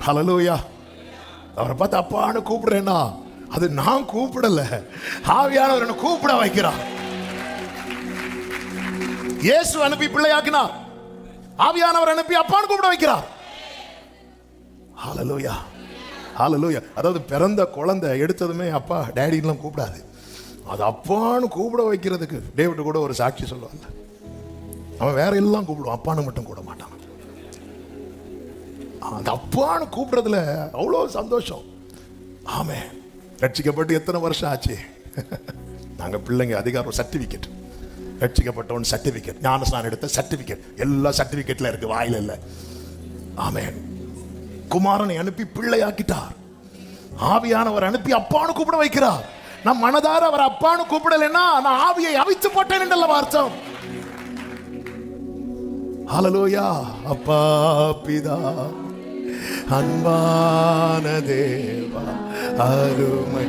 ஹல்லேலூயா. அவரை பார்த்து அப்பான்னு கூப்பிடுறேன்னா அது நான் கூப்பிடல, ஆவியானவர் என்ன கூப்பிட வைக்கிறார். இயேசு அனுப்பி பிள்ளையாக்கினார், ஆவியானவர் அனுப்பி அப்பான்னு கூப்பிட வைக்கிறார். ஹல்லேலூயா. ஹல்லேலூயா. அதாவது பிறந்த குழந்தை எடுத்ததுமே அப்பா டேடிலாம் கூப்பிடாது, அது அப்பான்னு கூப்பிட வைக்கிறதுக்கு டேவிட் கூட ஒரு சாட்சி சொல்லுவாங்க. அவன் வேற எல்லாம் கூப்பிடுவான், அப்பான்னு மட்டும் கூட மாட்டான். அந்த அப்பான்னு கூப்பிடுறதுல அவ்வளோ சந்தோஷம். ஆமென். ரட்சிக்கப்பட்டு எத்தனை வருஷம் ஆச்சு? நாங்கள் பிள்ளைங்க அதிகாரம் சர்டிஃபிகேட், ரட்சிக்கப்பட்டவன் சர்டிஃபிகேட், ஞானஸ்நானம் எடுத்த சர்டிஃபிகேட், எல்லா சர்டிஃபிகேட்ல இருக்கு, வாயில இல்லை. ஆமென். குமாரனை அனுப்பி பிள்ளையாக்கிட்டார், ஆவியானவர் அனுப்பி அப்பான்னு கூப்பிட வைக்கிறார். நான் மனதார அவர் அப்பான்னு கூப்பிடலைன்னா நான் ஆவியை அவித்து போட்டேன் என்றல்ல அர்த்தம். ஹல்லேலூயா. அப்பா பிதா அன்பான தேவா அருமை.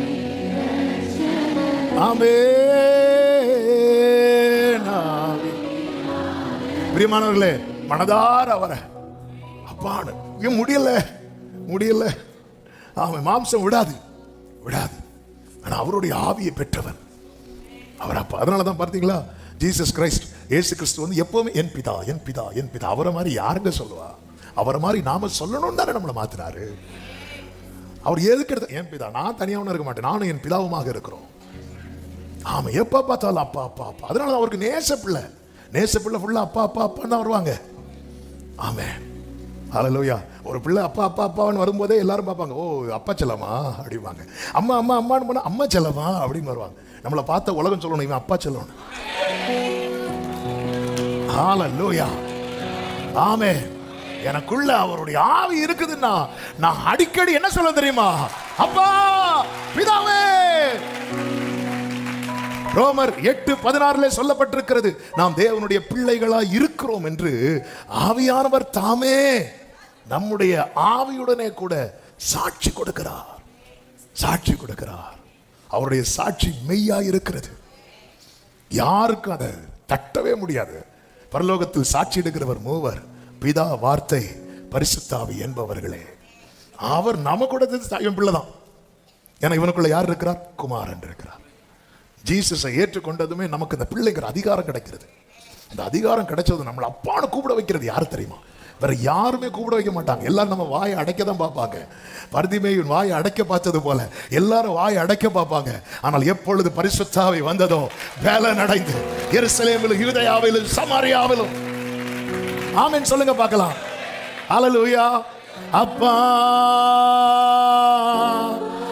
ஆமென். பிரியமானவர்களே, மனதார அவரை அப்பான்னு முடியல. அவன் மாம்சம் விடாது. ஆனா அவருடைய ஆவியை பெற்றவன் அவர் அப்பா. அதனாலதான் பார்த்தீங்களா, ஜீசஸ் கிரைஸ்ட், இயேசு கிறிஸ்து வந்து எப்பவுமே என் பிதா. அவரை மாதிரி யாருங்க சொல்லுவா? அவரை மாதிரி நாம சொல்லணும்னு தானே நம்மளை மாத்தினாரு. அவர் எதுக்கு எடுத்த என் பிதா? நான் தனியாகவும் இருக்க மாட்டேன், நானும் என் பிதாவுமாக இருக்கிறோம். ஆமா, எப்ப பார்த்தாலும் அப்பா அப்பா அப்பா. அதனால அவருக்கு நேச பிள்ளை ஃபுல்லா அப்பா அப்பா அப்பான்னு தான் வருவாங்க. ஆமென். ஹல்லேலூயா. ஒரு பிள்ளை அப்பா அப்பா அப்பான்னு வரும்போதே எல்லாரும் பார்ப்பாங்க, ஓ அப்பா செல்லமா அப்படிம்பாங்க. அம்மா அம்மா அம்மான்னு போனா அம்மா செல்லமா அப்படின்னு வருவாங்க. நம்மளை பார்த்த உலகம் சொல்லணும், இவன் அப்பா செல்லணும். ஹல்லேலூயா. ஆமென். எனக்குள்ள அவருடைய ஆவி இருக்குதுன்னா நான் அடிக்கடி என்ன சொல்ல தெரியுமா? அப்பா பிதாவே. ரோமர் 8:16 சொல்லப்பட்டிருக்கிறது, நாம் தேவனுடைய பிள்ளைகளா இருக்கிறோம் என்று ஆவியானவர் தாமே நம்முடைய ஆவியுடனே கூட சாட்சி கொடுக்கிறார். சாட்சி கொடுக்கிறார். அவருடைய சாட்சி மெய்யா இருக்கிறது. யாருக்கும் அதை தட்டவே முடியாது. பரலோகத்தில் சாட்சி எடுக்கிறவர் மூவர், பிதா, வார்த்தை, பரிசுத்த ஆவி என்பவர்களே. அவர் நம்ம கூட இவன் பிள்ளைதான். ஏன்னா இவனுக்குள்ள யார் இருக்கிறார்? குமாரன் இருக்கிறார். ஜீசஸை ஏற்றுக்கொண்டதுமே நமக்கு இந்த பிள்ளைங்கிற அதிகாரம் கிடைக்கிறது. அந்த அதிகாரம் கிடைச்சது நம்மளை அப்பான்னு கூப்பிட வைக்கிறது யாரு தெரியுமா? வேற யாருமே கூப்பிட வைக்க மாட்டாங்க. எல்லாரும் நம்ம வாயை அடைக்க தான் பார்ப்பாங்க. பர்திமேயுவின் வாயை அடைக்க பார்த்தது போல எல்லாரும் வாயை அடைக்க பார்ப்பாங்க. ஆனால் எப்பொழுது பரிசுத்த ஆவி வந்ததோ வேலன் அடைந்து எருசலேமிலும் யூதேயாவிலும் சமாரியாவிலும், ஆமென் சொல்லுங்க பார்க்கலாம். ஹல்லேலூயா. அப்பா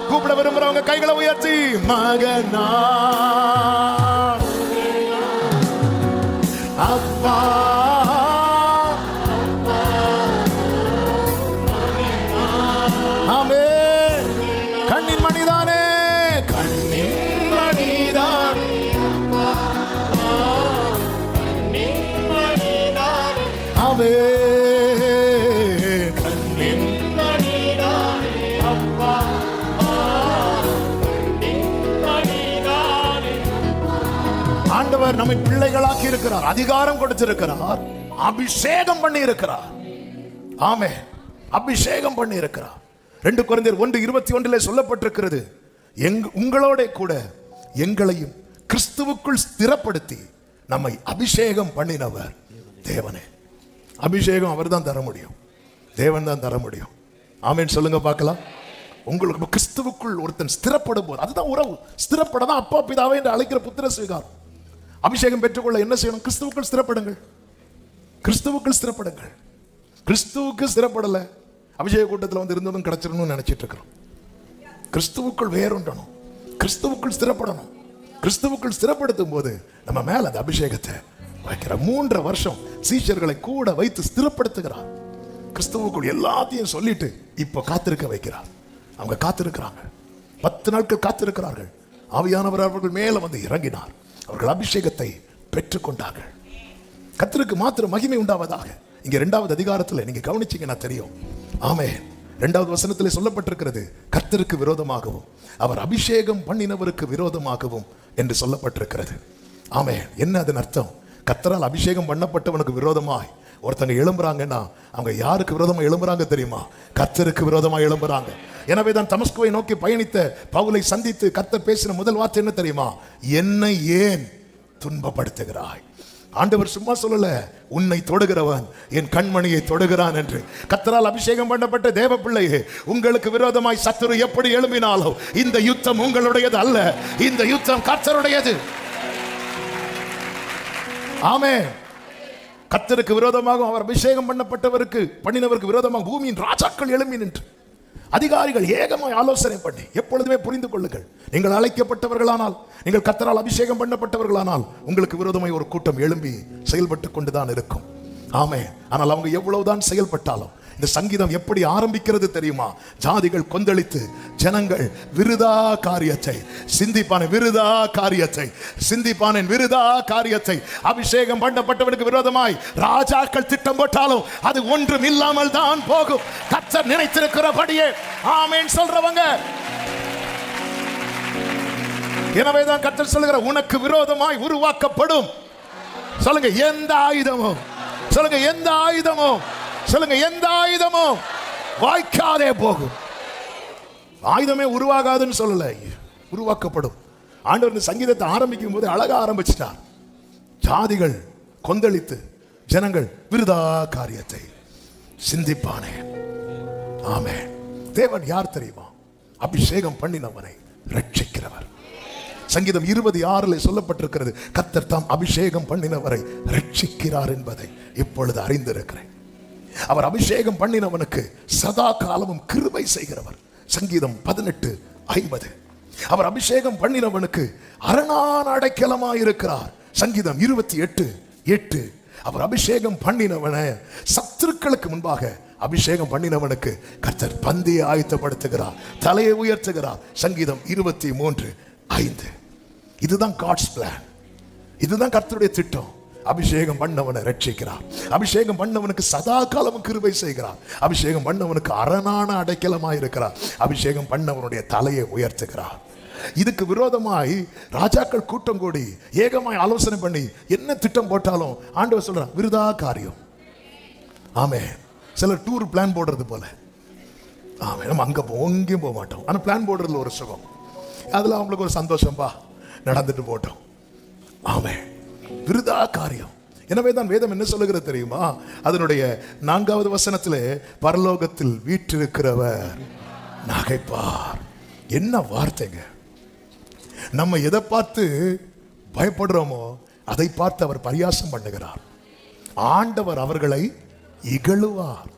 கூப்பிட விரும்புறவங்க கைகளை உயர்த்தி, மகனா அப்பா கண்ணின் மணிதானே, கண்ணின் மணிதான் அவே, கண்ணின் மணிதான் அப்பா. ஆண்டவர் நம்மை பிள்ளைகளாக்கி இருக்கிறார், அதிகாரம் கொடுத்திருக்கிறார், அபிஷேகம் பண்ணி இருக்கிறார். ஆமென். அபிஷேகம் பண்ணி இருக்கிறார். 2 கொரிந்தியர் 1:21 சொல்லப்பட்டிருக்கிறது, உங்களோட கூட எங்களையும் கிறிஸ்துவுக்குள் ஸ்திரப்படுத்தி நம்மை அபிஷேகம் பண்ணினவர் தேவனே. அபிஷேகம் அவர் தான் தர முடியும், தேவன் தான் தர முடியும். ஆமென் சொல்லுங்க பார்க்கலாம். உங்களுக்கு கிறிஸ்துவுக்குள் ஒருத்தன் ஸ்திரப்படும் போது, அதுதான் உறவு. ஸ்திரப்பட தான் அப்பா பிதாவே என்று அழைக்கிற புத்திர ஸ்வீகாரம். அபிஷேகம் பெற்றுக்கொள்ள என்ன செய்யணும்? கிறிஸ்துவுக்குள் ஸ்திரப்படுங்கள். கிறிஸ்துவுக்குள் ஸ்திரப்படுங்கள். கிறிஸ்துவுக்கு ஸ்திரப்படல அபிஷேக கூட்டத்தில் வந்து இருந்ததும் கிடைச்சிடணும்னு நினைச்சிட்டு இருக்கிறோம். கிறிஸ்துவுக்குள் வேறுண்டணும், கிறிஸ்துவுக்குள் ஸ்திரப்படணும். கிறிஸ்துவுக்குள் ஸ்திரப்படுத்தும் போது நம்ம மேல அந்த அபிஷேகத்தை வைக்கிற 3 வருஷம் சீஷர்களை கூட வைத்து ஸ்திரப்படுத்துகிறார். கிறிஸ்துவுக்குள் எல்லாத்தையும் சொல்லிட்டு இப்போ காத்திருக்க வைக்கிறார். அவங்க காத்திருக்கிறாங்க. 10 நாட்கள் காத்திருக்கிறார்கள். ஆவியானவர் அவர்கள் மேல வந்து இறங்கினார். அவர்கள் அபிஷேகத்தை பெற்றுக்கொண்டார்கள். கர்த்தருக்கு மாத்திரம் மகிமை உண்டாவதாக. இங்க 2வது அதிகாரத்தில் நீங்க கவனிச்சீங்கன்னா தெரியும். ஆமென். 2வது வசனத்திலே சொல்லப்பட்டிருக்கிறது, கர்த்தருக்கு விரோதமாகவும் அவர் அபிஷேகம் பண்ணினவருக்கு விரோதமாகவும் என்று சொல்லப்பட்டிருக்கிறது. ஆமென். என்ன அதன் அர்த்தம்? கர்த்தரால் அபிஷேகம் பண்ணப்பட்டவனுக்கு விரோதமாய் ஒருத்தங்க எழும்புறாங்கன்னா அவங்க யாருக்கு விரோதமா எழும்புறாங்க தெரியுமா? கர்த்தருக்கு விரோதமா எழும்புறாங்க. எனவே தான் தமஸ்குவை நோக்கி பயணித்த பவுலை சந்தித்து கர்த்தர் பேசின முதல் வார்த்தை என்ன தெரியுமா? என்னை ஏன் துன்பப்படுத்துகிறாய்? ஆண்டவர் சும்மா சொல்லல, உன்னை தொடுகிறவன் என் கண்மணியை தொடுகிறான் என்று. கர்த்தரால் அபிஷேகம் பண்ணப்பட்ட தேவ பிள்ளையே, உங்களுக்கு விரோதமாய் சத்துரு எப்படி எழும்பினாலும் இந்த யுத்தம் உங்களுடையது அல்ல, இந்த யுத்தம் கர்த்தருடையது. ஆமென். கர்த்தருக்கு விரோதமாக அவர் அபிஷேகம் பண்ணப்பட்டவருக்கு பண்ணினவருக்கு விரோதமாக பூமியின் ராஜாக்கள் எழும்பி நின்று அதிகாரிகள் ஏகமாய் ஆலோசனை பண்ணி, எப்பொழுதுமே புரிந்து கொள்ளுங்கள், நீங்கள் அழைக்கப்பட்டவர்களானால், நீங்கள் கர்த்தரால் அபிஷேகம் பண்ணப்பட்டவர்களானால் உங்களுக்கு விரோதமாய் ஒரு கூட்டம் எழும்பி செயல்பட்டு கொண்டுதான் இருக்கும். ஆமென். ஆனால் அவங்க எவ்வளவுதான் செயல்பட்டாலும் இந்த சங்கீதம் எப்படி ஆரம்பிக்கிறது தெரியுமா? ஜாதிகள் கொந்தளித்து ஜனங்கள் விருதா காரியத்தை சிந்திப்பான, விருதா காரியத்தை சிந்திப்பானின் விருதா காரியத்தை. அபிஷேகம் பண்ணப்பட்டவனுக்கு விரோதமாய் ராஜாக்கள் திட்டம் போட்டாலும் அது ஒன்றும் இல்லாமல் தான் போகும். கர்த்தர் நினைத்திருக்கிறபடியே ஆமென் சொல்றவங்க. எனவேதான் கர்த்தர் சொல்லுகிற, உனக்கு விரோதமாய் உருவாக்கப்படும், சொல்லுங்க எந்த ஆயுதமும், சொல்லுங்க எந்த ஆயுதமும், சொல்லுங்க எந்த ஆயுதமும் வாய்க்காதே போகும். ஆயுதமே உருவாகாதுன்னு சொல்லல, உருவாக்கப்படும். ஆண்டவர் இந்த சங்கீதத்தை ஆரம்பிக்கும் போது அழகா ஆரம்பிச்சிட்டார். ஜாதிகள் கொந்தளித்து ஜனங்கள் விருதா காரியத்தை சிந்திப்பானே. ஆமென். தேவன் யார் தெரியுமா? அபிஷேகம் பண்ணினவனை ரட்சிக்கிறவர். சங்கீதம் 26 சொல்லப்பட்டிருக்கிறது, கர்த்தர் தாம் அபிஷேகம் பண்ணினவரை ரட்சிக்கிறார் என்பதை இப்பொழுது அறிந்திருக்கிறேன். அவர் அபிஷேகம் பண்ணினவனுக்கு சதா காலமும் கிருபை செய்கிறவர். சங்கீதம் 18:50. அவர் அபிஷேகம் பண்ணினவனுக்கு அரணான அடைக்கலமாய் இருக்கிறார். சங்கீதம் 28:8. அவர் அபிஷேகம் பண்ணினவன சத்துருக்களுக்கு முன்பாக அபிஷேகம் பண்ணினவனுக்கு கர்த்தர் பந்தியை ஆயத்தப்படுத்துகிறார், தலையை உயர்த்துகிறார். சங்கீதம் 23:5. இதுதான் காட்ஸ் பிளான், இதுதான் கர்த்தருடைய திட்டம். அபிஷேகம் பண்ணவனை ரட்சிக்கிறார், அபிஷேகம் பண்ணவனுக்கு சதா காலமும் கிருபை செய்கிறார், அபிஷேகம் பண்ணவனுக்கு அரணான அடைக்கலமாய் இருக்கிறார், அபிஷேகம் பண்ணவனுடைய தலையை உயர்த்துகிறார். இதுக்கு விரோதமாய் ராஜாக்கள் கூட்டம் கூடி ஏகமாய் ஆலோசனை பண்ணி என்ன திட்டம் போட்டாலும் ஆண்டவர் சொல்றார், விருதா காரியம். ஆமே, சிலர் டூர் பிளான் போடுறது போல. ஆமே, நம்ம அங்க எங்கேயும் போக மாட்டோம், ஆனா பிளான் போடுறதுல ஒரு சுகம், அதுல அவங்களுக்கு ஒரு சந்தோஷம்பா, நடந்துட்டு போட்டோம். ஆமே, விருதா காரியம். எனவே தான் வேதம் என்ன சொல்லுகிறது தெரியுமா? அதனுடைய 4வது வசனத்திலே பரலோகத்தில் வீற்றிருக்கிறவர் நகைப்பார். என்ன வார்த்தைங்க! நம்ம எதை பார்த்து பயப்படுறோமோ அதை பார்த்து அவர் பரியாசம் பண்ணுகிறார். ஆண்டவர் அவர்களை இகழுவார்.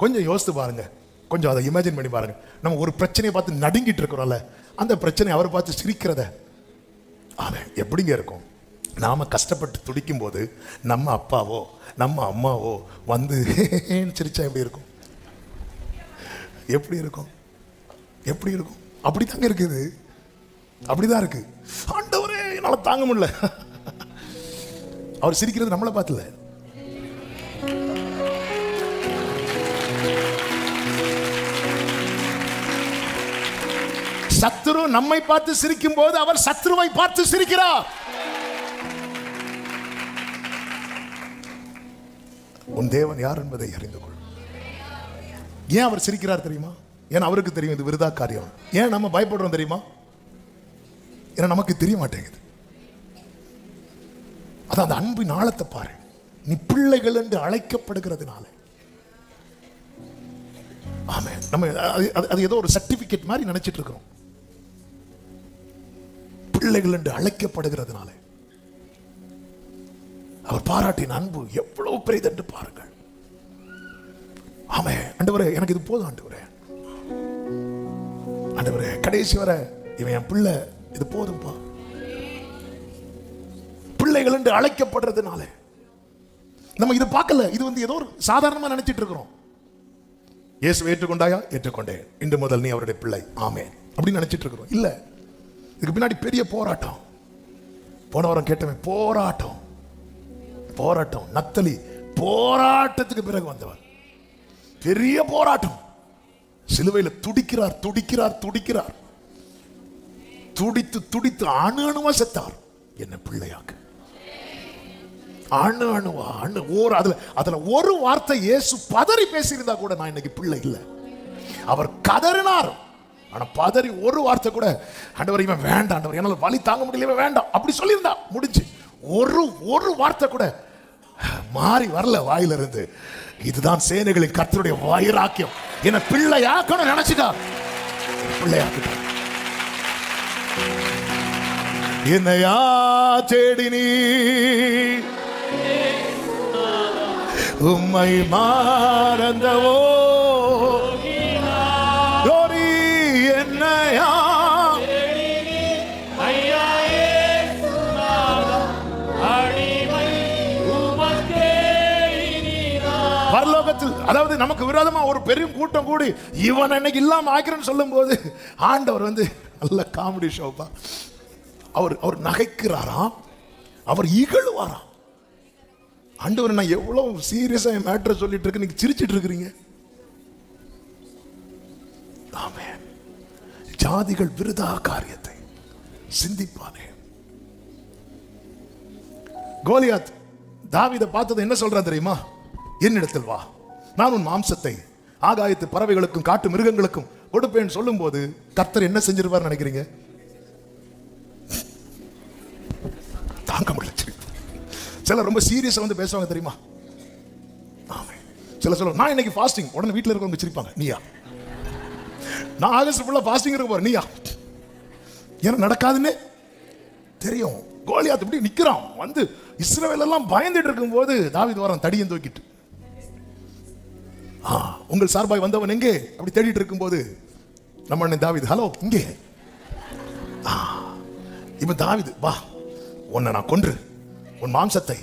கொஞ்சம் யோசித்து பாருங்க, கொஞ்சம் அதை இமேஜின் பண்ணி பாருங்க. நம்ம ஒரு பிரச்சனையை பார்த்து நடுங்கிட்டு இருக்கிறோம்ல, அந்த பிரச்சனை அவர் பார்த்து சிரிக்கிறத அவன் எப்படிங்க இருக்கும்? நாம கஷ்டப்பட்டு துடிக்கும் போது நம்ம அப்பாவோ நம்ம அம்மாவோ வந்து சிரிச்சா எப்படி இருக்கும்? எப்படி இருக்கும்? எப்படி இருக்கும்? அப்படித்தாங்க இருக்குது, அப்படிதான் இருக்கு. ஆண்டவரே என்னால தாங்க முடியல. அவர் சிரிக்கிறது நம்மளை பார்த்துல. சத்துரு நம்மை பார்த்து சிரிக்கும் போது அவர் சத்துருவை பார்த்து சிரிக்கிறார். உன் தேவன் யார் என்பதை அறிந்து கொள். ஏன் அவர் சிரிக்கிறார் தெரியுமா? ஏன்னா அவருக்கு தெரியும் இது விருதா காரியம். ஏன் நம்ம பயப்படுறோம் தெரியுமா? ஏன்னா நமக்கு தெரிய மாட்டேங்குது. அதான் அந்த அன்பின் ஆழத்தை பாரு. நீ பிள்ளைகள் என்று அழைக்கப்படுகிறதுனால. ஆமே, நம்ம அது ஏதோ ஒரு சர்டிபிகேட் மாதிரி நினைச்சிட்டு இருக்கிறோம். பிள்ளைகள் என்று அழைக்கப்படுகிறதுனால அவர் பாராட்டின் அன்பு எவ்வளவு பெரியது என்று பாருங்கள். ஆமே, ஆண்டவரே எனக்கு இது போதும் ஆண்டவரே, ஆண்டவரே கடைசி வரை இவன் என் பிள்ளை, இது போதும்பா. பிள்ளைகள் என்று அழைக்கப்படுறதுனால நம்ம இது பார்க்கல. இது வந்து ஏதோ ஒரு சாதாரணமா நினைச்சிட்டு இருக்கிறோம். இயேசுவை ஏற்றுக்கொண்டாயா? ஏற்றுக்கொண்டேன், இன்று முதல் நீ அவருடைய பிள்ளை, ஆமே அப்படின்னு நினைச்சிட்டு இருக்கிறோம். இல்ல, இதுக்கு பின்னாடி பெரிய போராட்டம். போன வாரம் கேட்டவன் போராட்டம், போராட்டம். நத்தலி போராட்டத்துக்கு பிறகு வந்தவர், பெரிய போராட்டம். சிலுவையில் துடிக்கிறார் துடிக்கிறார் துடிக்கிறார், துடித்து துடித்து அணு அணுவா செத்தார். என்ன பிள்ளையாக்கு அணு அணுவா அணு ஒரு அதுல ஒரு வார்த்தை இயேசு பதறி பேசியிருந்தா கூட நான் இன்னைக்கு பிள்ளை இல்லை. அவர் கதறினார், ஆனா பதறி ஒரு வார்த்தை கூட ஆண்டவர் இவன் வேண்டாம், ஆண்டவர் என்னால வலி தாங்க முடியல, வேண்டாம் அப்படி சொல்லியிருந்தா முடிஞ்சு. ஒரு வார்த்தை கூட மாறி வரல வாயிலிருந்து. இதுதான் சேனைகளின் கர்த்தருடைய வைராக்கியம். என்ன பிள்ளையாக்கணும் நினைச்சுட்டா பிள்ளையாக்கிட்டார். என்னையா தேடினி உம்மை மாறந்தவோ என்னையா பரலோகத்தில், அதாவது நமக்கு விரோதமா ஒரு பெரிய கூட்டம் கூடி இவன் இன்னைக்கு இல்லாம ஆக்கிறேன்னு சொல்லும் போது ஆண்டவர் வந்து நல்ல காமெடி ஷோப்பா. அவர் நகைக்கிறாராம், அவர் இகழுவாராம். ஆண்டவர் நான் எவ்வளவு சீரியஸா என் மேட்டரை சொல்லிட்டு இருக்கு, நீங்க சிரிச்சிட்டு இருக்கிறீங்க. ஆமென். ஜாதிகள் விருதா காரியத்தை சிந்திப்பானே. கோலியாத் தாவீதை பார்த்தது என்ன சொல்றான் தெரியுமா? என்னிடத்தில் வா, நான் உன் மாம்சத்தை ஆகாயத்து பறவைகளுக்கும் காட்டு மிருகங்களுக்கும் கொடுப்பேன் சொல்லும் போது கர்த்தர் என்ன செஞ்சிருவார் நினைக்கிறீங்க? தாங்க முடியல. சில ரொம்ப சீரியஸா வந்து பேசுவாங்க தெரியுமா? சில சொல்ல நான் இன்னைக்கு ஃபாஸ்டிங், உடனே வீட்டில் இருக்கவங்க சிரிப்பாங்க, நீயா? நான் ஆகஸ்ட் ஃபுல்லா ஃபாஸ்டிங் இருக்க போறேன், நீயா? ஏன்னா நடக்காதுன்னு தெரியும். கோலியாத் இப்படி நிக்கிறான் வந்து, இஸ்ரவேல் எல்லாம் பயந்துட்டு இருக்கும் போது தாவீது வரான் தடியை தூக்கிட்டு. உங்கள் சார்பாய் வந்தவன் எங்கே அப்படி தேடிட்டு இருக்கும் போது நம்ம அண்ணன் தாவீது, ஹலோ இங்கே. இவன் தாவீது, வா உன்னை நான் கொன்று உன் மாம்சத்தை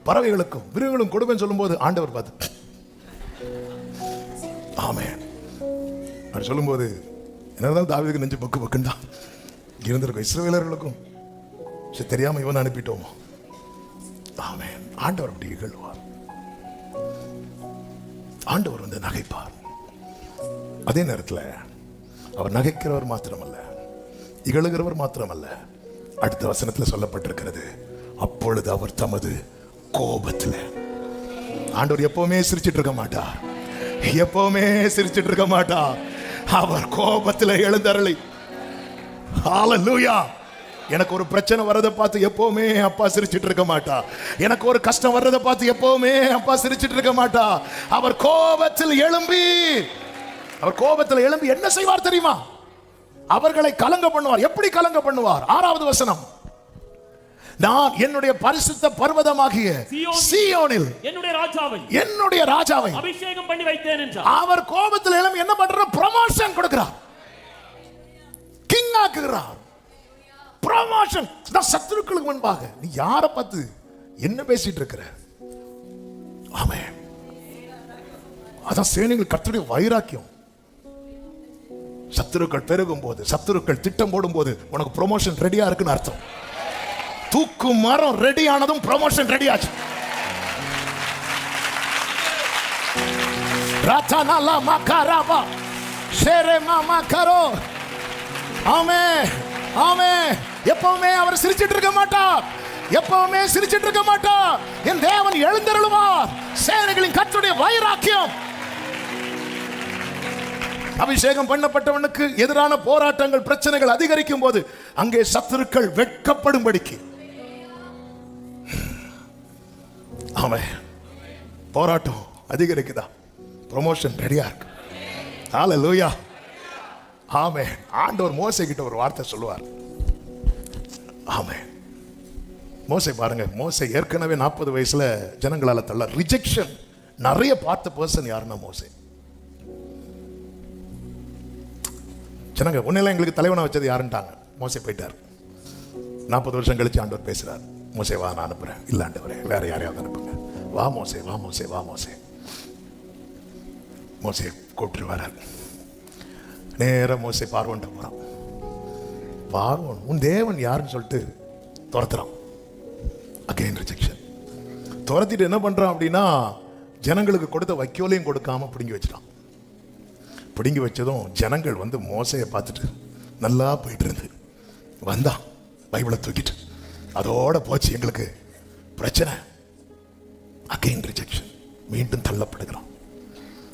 பறவைகளுக்கும் மிருகங்களும் கொடுப்பேன்னு சொல்லும்போது ஆண்டவர் பார்த்து ஆமென் அப்படி சொல்லும்போது என்னதான் தாவீதுக்கு நெஞ்சு பக்கு பக்குண்டா இருந்திருக்கும். இஸ்ரவேலர்களுக்கும் சரி தெரியாம இவன் அனுப்பிட்டோமோ. ஆமென். ஆண்டவர் அப்படி இகழ்வார், ஆண்டவர் வந்து நகைப்பார். அதே நேரத்தில் அவர் நகைக்கிறவர் மாத்திரமல்ல, இகழுகிறவர் மாத்திரமல்ல. அடுத்த வசனத்தில் சொல்லப்பட்டிருக்கிறது, அப்பொழுது அவர் தமது கோபத்தில். ஆண்டவர் எப்பவுமே சிரிச்சிட்டு இருக்க மாட்டார், எப்பவுமே சிரிச்சிட்டு இருக்க மாட்டார். அவர் கோபத்தில் எழுந்தருளி. ஹல்லேலூயா. எனக்கு ஒரு பிரச்சனை வர்றதை பார்த்து எப்பவுமே அப்பா சிரிச்சிட்டு இருக்க மாட்டா. எனக்கு ஒரு கஷ்டம் வர்றதை பார்த்து எப்பவுமே அப்பா சிரிச்சிட்டு இருக்க மாட்டா. அவர் கோபத்தில் எழும்பி, அவர் கோபத்தில் எழும்பி என்ன செய்வார் தெரியுமா? அவர்களை கலங்க பண்ணுவார். எப்படி கலங்க பண்ணுவார்? 6வது வசனம், நான் என்னுடைய பரிசுத்த பர்வதமாகிய சீயோனில் என்னுடைய ராஜாவை அபிஷேகம் பண்ணி வைத்தேன் என்றார். அவர் கோபத்தில் எழும்பி என்ன பண்றார்? ப்ரமோஷன் கொடுக்கிறார், கிங் ஆக்குகிறார். ப்ரமோஷன். சத்துருக்களுக்கு முன்பாக நீ யாரை பார்த்து என்ன பேசிட்டு இருக்கிற? ஆமென். அதான் சேனைகள் கர்த்தருடைய வைராக்கியம். சத்துருக்கள் பெருகும் போது, சத்துருக்கள் திட்டம் போடும் போது உனக்கு ப்ரமோஷன் ரெடியா இருக்குன்னு அர்த்தம். தூக்கு மரம் ரெடி ஆனதும் ப்ரமோஷன் ரெடி ஆச்சு. ராத்தானாலா மகாராபா ஷேரே மாமா கரோ. ஆமென், ஆமென். எப்பவுமே அவர் சிரிச்சிட்டு இருக்க மாட்டார், எப்பவுமே சிரிச்சிட்டு இருக்க மாட்டார். என் தேவன் எழுந்தருளுவார். சேனைகளின் கர்த்தருடைய வைராக்கியம். அபிஷேகம் பண்ணப்பட்டவனுக்கு எதிரான போராட்டங்கள், பிரச்சனைகள் அதிகரிக்கும் போது அங்கே சத்துருக்கள் வெட்கப்படும்படிக்கு. ஆமென். போராட்டம் அதிகரிக்குதா? ப்ரமோஷன் ரெடியா இருக்கு. ஹல்லேலூயா. ஆமென். ஆண்டவர் மோசே கிட்ட ஒரு வார்த்தை சொல்லுவார். ஆமென். மோசே பாருங்க, மோசே ஏற்கனவே 40 வயசுல ஜனங்களால தள்ள ரிஜெக்ஷன் நிறைய பார்த்த பர்சன் யாருன்னா மோசே. ஜனங்க உன்னையெல்லாம் எங்களுக்கு தலைவனா வச்சது யாருன்ட்டாங்க. மோசே போயிட்டார். 40 வருஷம் கழிச்சு ஆண்டவர் பேசுறார். மோசே வா, நான் அனுப்புறேன். இல்ல ஆண்டவரே, வேற யாரையாவது அனுப்புங்க. வா மோசே, வா மோசே, வா மோசே. மோசே கூப்பிட்டு வரார். நேரம் மோசே பார்வோன்ட்ட போறான். பார்வோன் உன் தேவன் யாருன்னு சொல்லிட்டு துரத்துறான். Again rejection. துரத்திட்டு என்ன பண்றான் அப்படின்னா, ஜனங்களுக்கு கொடுத்த வைக்கோலையும் கொடுக்காம பிடுங்கி வச்சிட்டான். பிடுங்கி வச்சதும் ஜனங்கள் வந்து மோசையை பார்த்துட்டு நல்லா போயிட்டு இருந்து வந்தான் பைபிளை தூக்கிட்டு. அதோட போச்சு எங்களுக்கு பிரச்சனை. Again rejection. மீண்டும் தள்ளப்படுகிறான்.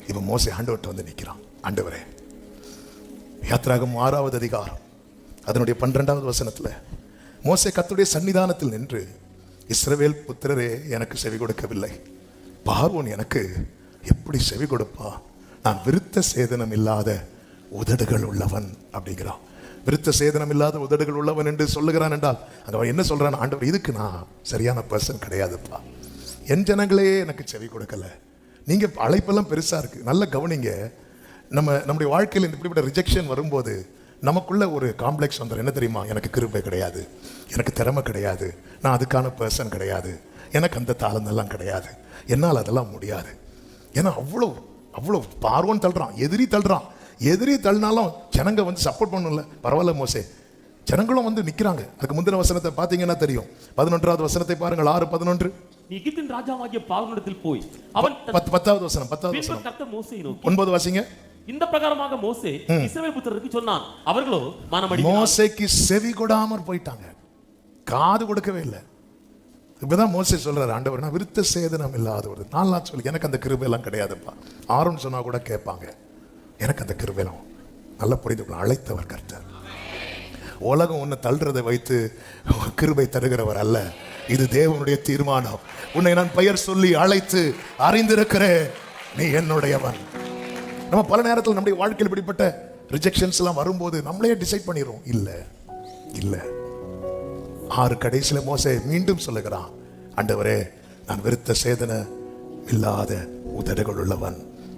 இவன் மோசே ஆண்டவர்கிட்ட வந்து நிற்கிறான். ஆண்டவரே, யாத்திராகமம் 6வது அதிகாரம் அதனுடைய 12வது வசனத்துல மோசே கர்த்தருடைய சன்னிதானத்தில் நின்று, இஸ்ரவேல் புத்திரரே எனக்கு செவி கொடுக்கவில்லை, பார்வோன் எனக்கு எப்படி செவி கொடுப்பா? நான் விருத்த சேதனம் இல்லாத உதடுகள் உள்ளவன் அப்படிங்கிறான். விருத்த சேதனம் இல்லாத உதடுகள் உள்ளவன் என்று சொல்லுகிறான் என்றால் அங்க அவன் என்ன சொல்றான்? ஆண்டவர், இதுக்கு நான் சரியான பர்சன் கிடையாதுப்பா. என் ஜனங்களே எனக்கு செவி கொடுக்கல. நீங்க அழைப்பெல்லாம் பெருசா இருக்கு, நல்ல கவனிங்க. நம்முடைய வாழ்க்கையில் இப்படிப்பட்ட ரிஜெக்ஷன் வரும்போது நமக்குள்ள ஒரு காம்ப்ளெக்ஸ் வந்துடும். என்ன தெரியுமா? எனக்கு கிருபை கிடையாது, எனக்கு திறமை கிடையாது, நான் அதுக்கான பர்சன் கிடையாது, எனக்கு அந்த தாளந்தெல்லாம் கிடையாது, என்னால் அதெல்லாம் முடியாது. ஏன்னா அவ்வளோ அவ்வளோ பார்வோன் தள்ளுறான், எதிரி தள்ளுறான். எதிரி தள்ளினாலும் ஜனங்க வந்து சப்போர்ட் பண்ணல. பரவாயில்ல மோசே, ஜனங்களும் வந்து நிற்கிறாங்க. அதுக்கு முந்தின வசனத்தை பார்த்தீங்கன்னா தெரியும். 11வது வசனத்தை பாருங்கள். 6:11. எகிப்தின் ராஜாவாகிய பார்வோனிடத்தில் போய் அவன் 10வது வசனம். 10வது வசனம். கர்த்தர் மோசேயை நோக்கி 9 வாசிங்க. இந்த பிரகாரமாக மோசே இஸ்ரவேல் புத்திரருக்கு சொன்னான், அவர்களோ மனமடி. மோசேக்கு செவி கொடாமற் போயிட்டாங்க, காது கொடுக்கவே இல்லை. இப்பதான் மோசே சொல்றாரு, ஆண்டவர் நான் விருத்த சேதனம் இல்லாத ஒரு நான்லாம் சொல்லி எனக்கு அந்த கிருபையெல்லாம் கிடையாதுப்பா. ஆரோன் சொன்னா கூட கேட்பாங்க, எனக்கு அந்த கிருபையெல்லாம் நல்லா புரிந்து அழைத்தவர் கர்த்தர். உலகம் ஒன்று தள்ளுறதை வைத்து கிருபை தருகிறவர் அல்ல. இது தேவனுடைய தீர்மானம். உன்னை நான் பெயர் சொல்லி அழைத்து அறிந்திருக்கிறேன், நீ என்னுடையவன். நம்ம பல நேரத்தில் நம்முடைய வாழ்க்கையில் இப்படிப்பட்ட ரிஜெக்ஷன்ஸ் எல்லாம் வரும்போது நம்மளே டிசைட் பண்ணிடுறோம், இல்லை இல்லை. 6 கடைசியில மோசே மீண்டும் சொல்லுகிறான், ஆண்டவரே நான் விருத்த சேதன இல்லாத உதடுகள் உள்ளவன்,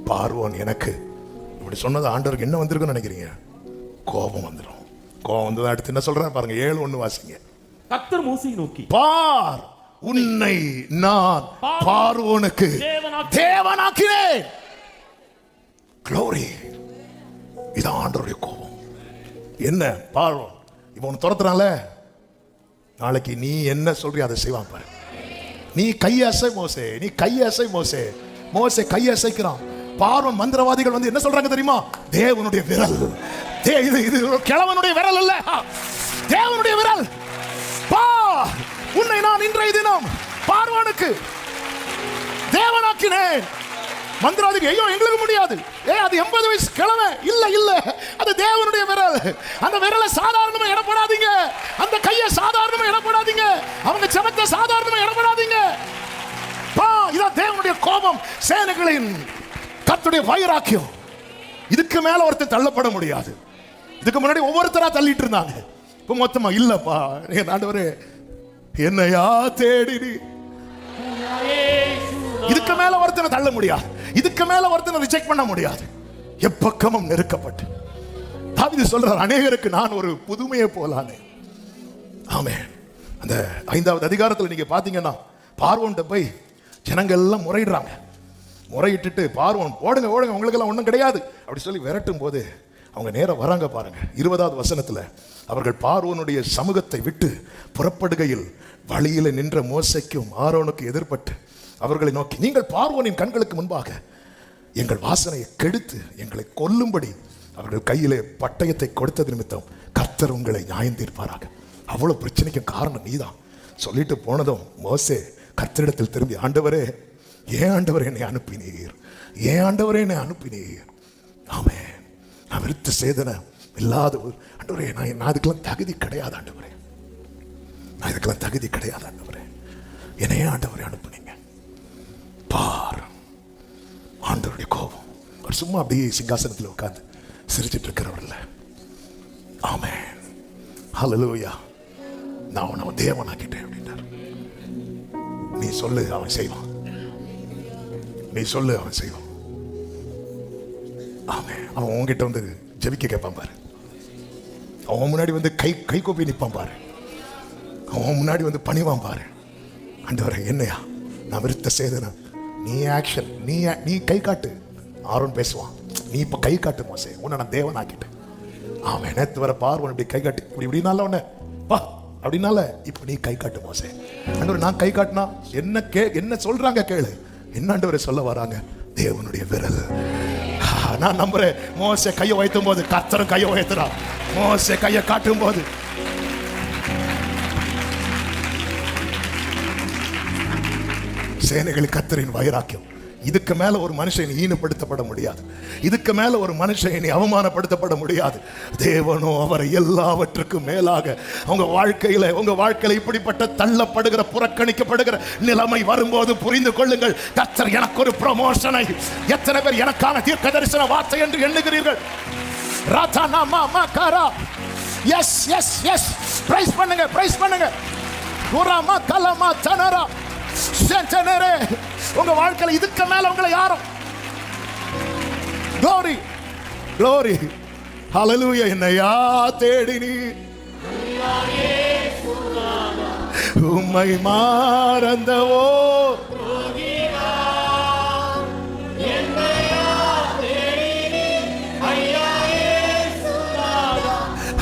பார்வோன் எனக்கு. இப்படி சொன்னது ஆண்டவருக்கு என்ன வந்திருக்குன்னு நினைக்கிறீங்க? கோபம் வந்துடும். கோபம் வந்து அடுத்து என்ன சொல்றேன் பாருங்க. 7:1 வாசிங்க. கர்த்தர் மோசேயை நோக்கி, பார் உன்னை நான் பார்வோனுக்கு தேவனாக்கினேன். Glory. இது ஆண்டவருடைய கோபம். என்ன பார்வோன் இவன் துரத்துறான்ல, நாளைக்கு நீ என்ன சொல்றிய அதை செய்வான் பாரு. நீ கையசை மோசே, நீ கையசை மோசே. மோசே கையசைக்கிறான். பார்வோன் மந்திரவாதிகள் வந்து என்ன சொல்றாங்க தெரியுமா? தேவனுடைய விரல். இது கிழவனுடைய விரல் அல்ல, தேவனுடைய விரல். உன்னை நான் இன்றைய தினம் பார்வோனுக்கு தேவனாக்கினேன். மந்திரவாதிகள் ஐயோ எங்களுக்கு முடியாது, அது 80 வயசு கிழமை. இல்ல அது தேவனுடைய விரல். அந்த விரலை சாதாரணமா இடப்படாதீங்க, அந்த கையை சாதாரணமா இடப்படாதீங்க, அவங்க செபத்தை சாதாரணமா இடப்படாதீங்க. இதான் தேவனுடைய கோபம், சேனைகளின் கர்த்தருடைய வைராக்கியம். இதுக்கு மேல ஒருத்தர் தள்ளப்பட முடியாது. இதுக்கு முன்னாடி ஒவ்வொருத்தரா தள்ளிட்டு இருந்தாங்க, இப்ப மொத்தமா இல்லப்பா ஆண்டவரே என்னையா தேடி. இதுக்கு மேல ஒருத்தனை தள்ள முடியாது, இதுக்கு மேல ஒருத்தனை ரிஜெக்ட் பண்ண முடியாது. எப்பக்கமும் நெருக்கப்பட்டு தாவீது சொல்றார், அநேகருக்கு நான் ஒரு புதுமையை போலானே. ஆமென். அந்த 5வது அதிகாரத்தில் நீங்க பாத்தீங்கன்னா பார்வோன்ட்ட போய் ஜனங்கள் எல்லாம் முறையிடுறாங்க. முறையிட்டு பார்வோன் ஓடுங்க ஓடுங்க உங்களுக்கு எல்லாம் ஒன்றும் கிடையாது அப்படி சொல்லி விரட்டும் போது அவங்க நேரம் வராங்க பாருங்க. 20வது வசனத்துல அவர்கள் பார்வோனுடைய சமூகத்தை விட்டு புறப்படுகையில் வழியில நின்ற மோசேக்கும் ஆரோனுக்கு எதிர்பட்டு அவர்களை நோக்கி, நீங்கள் பார்வோனின் கண்களுக்கு முன்பாக எங்கள் வாசனையை கெடுத்து எங்களை கொல்லும்படி அவர்கள் கையிலே பட்டயத்தை கொடுத்தது நிமித்தம் கர்த்தர் உங்களை நியாயம் தீர்ப்பாராக. அவ்வளவு பிரச்சனைக்கும் காரணம் நீதான் சொல்லிட்டு போனதும் மோசே கர்த்தரிடத்தில் திரும்பி, ஆண்டவரே ஏன் ஆண்டவரே என்னை அனுப்பினீர், ஏன் ஆண்டவரே என்னை அனுப்பினீர். ஆமென். நான் விருத்த சேதனை இல்லாத ஆண்டவரே, நான் அதுக்கெல்லாம் தகுதி கிடையாது ஆண்டவரே, நான் இதுக்கெல்லாம் தகுதி கிடையாது ஆண்டவரே, என்னையே ஆண்டவரே அனுப்புனீங்க. பார் ஆண்டவருடைய கோபம். அவர் சும்மா அப்படியே சிங்காசனத்தில் உட்கார்ந்து சிரிச்சிட்டு இருக்கிறவர்ல. ஆமென். ஹல்லேலூயா. நான் அவன் தேவனாக்கிட்டேன் அப்படின்றார். நீ சொல்லு அவன் செய்வான், நீ சொல்லு அவன் செய்வான். ஆமென். அவன் உன்கிட்ட வந்து ஜெபிக்க கேட்பான் பாரு, அவன் முன்னாடி வந்து கை கோப்பி நிற்பான் பாரு, அவன் முன்னாடி வந்து பணிவான் பாரு. ஆண்டவரே என்னையா நான் விருத்த சேதனை, நீ ஆக்ஷன், நீ கை காட்டு. ஆரோன் பேசுவான், நீ இப்ப கை காட்டு மோசே, உன்னை நான் தேவன் ஆக்கிட்டேன். ஆமென். நேத்து வர பார்வன் இப்படி கை காட்டு இப்படினால உன்னை பா அப்படின்னால இப்ப நீ கை காட்டு மோசே. ஆண்டவரே நான் கை காட்டினா என்ன சொல்றாங்க கேளு. என்ன ஆண்டவரே சொல்ல வராங்க? தேவனுடைய விரல். நான் நம்புறேன். மோசே கையை வைத்தும் போது கர்த்தரும் கையை வைத்துறான். மோசே கையை காட்டும் போது சேனைகளின் கர்த்தரின் வைராக்கியம். இதுக்கு மேல ஒரு மனுஷன் ஈனப்படுத்தப்பட முடியாது, இதுக்கு மேல ஒரு மனுஷன் இனி அவமானப்படுத்தப்பட முடியாது. தேவனோ அவரை எல்லாவற்றுக்கும் மேலாக உங்க வாழ்க்கையில இப்படிப்பட்ட தள்ளப்படுகிற புறக்கணிக்கப்படுகிற நிலைமை வரும்போது புரிந்து கொள்ளுங்கள், கர்த்தர் எனக்கு ஒரு ப்ரமோஷனை. எத்தனை பேர் எனக்கான தீர்க்க தரிசன வார்த்தை என்று எண்ணுகிறீர்கள்? எஸ் எஸ் எஸ் பிரைஸ் பண்ணுங்க, பிரைஸ் பண்ணுங்க. குராமா கலமா தனரா சென்டனரே. உங்க வாழ்க்கையில இதுக்கு மேல உங்களை யாரும் glory glory hallelujah. என்னையா தேடினி உம்மை மறந்தவோ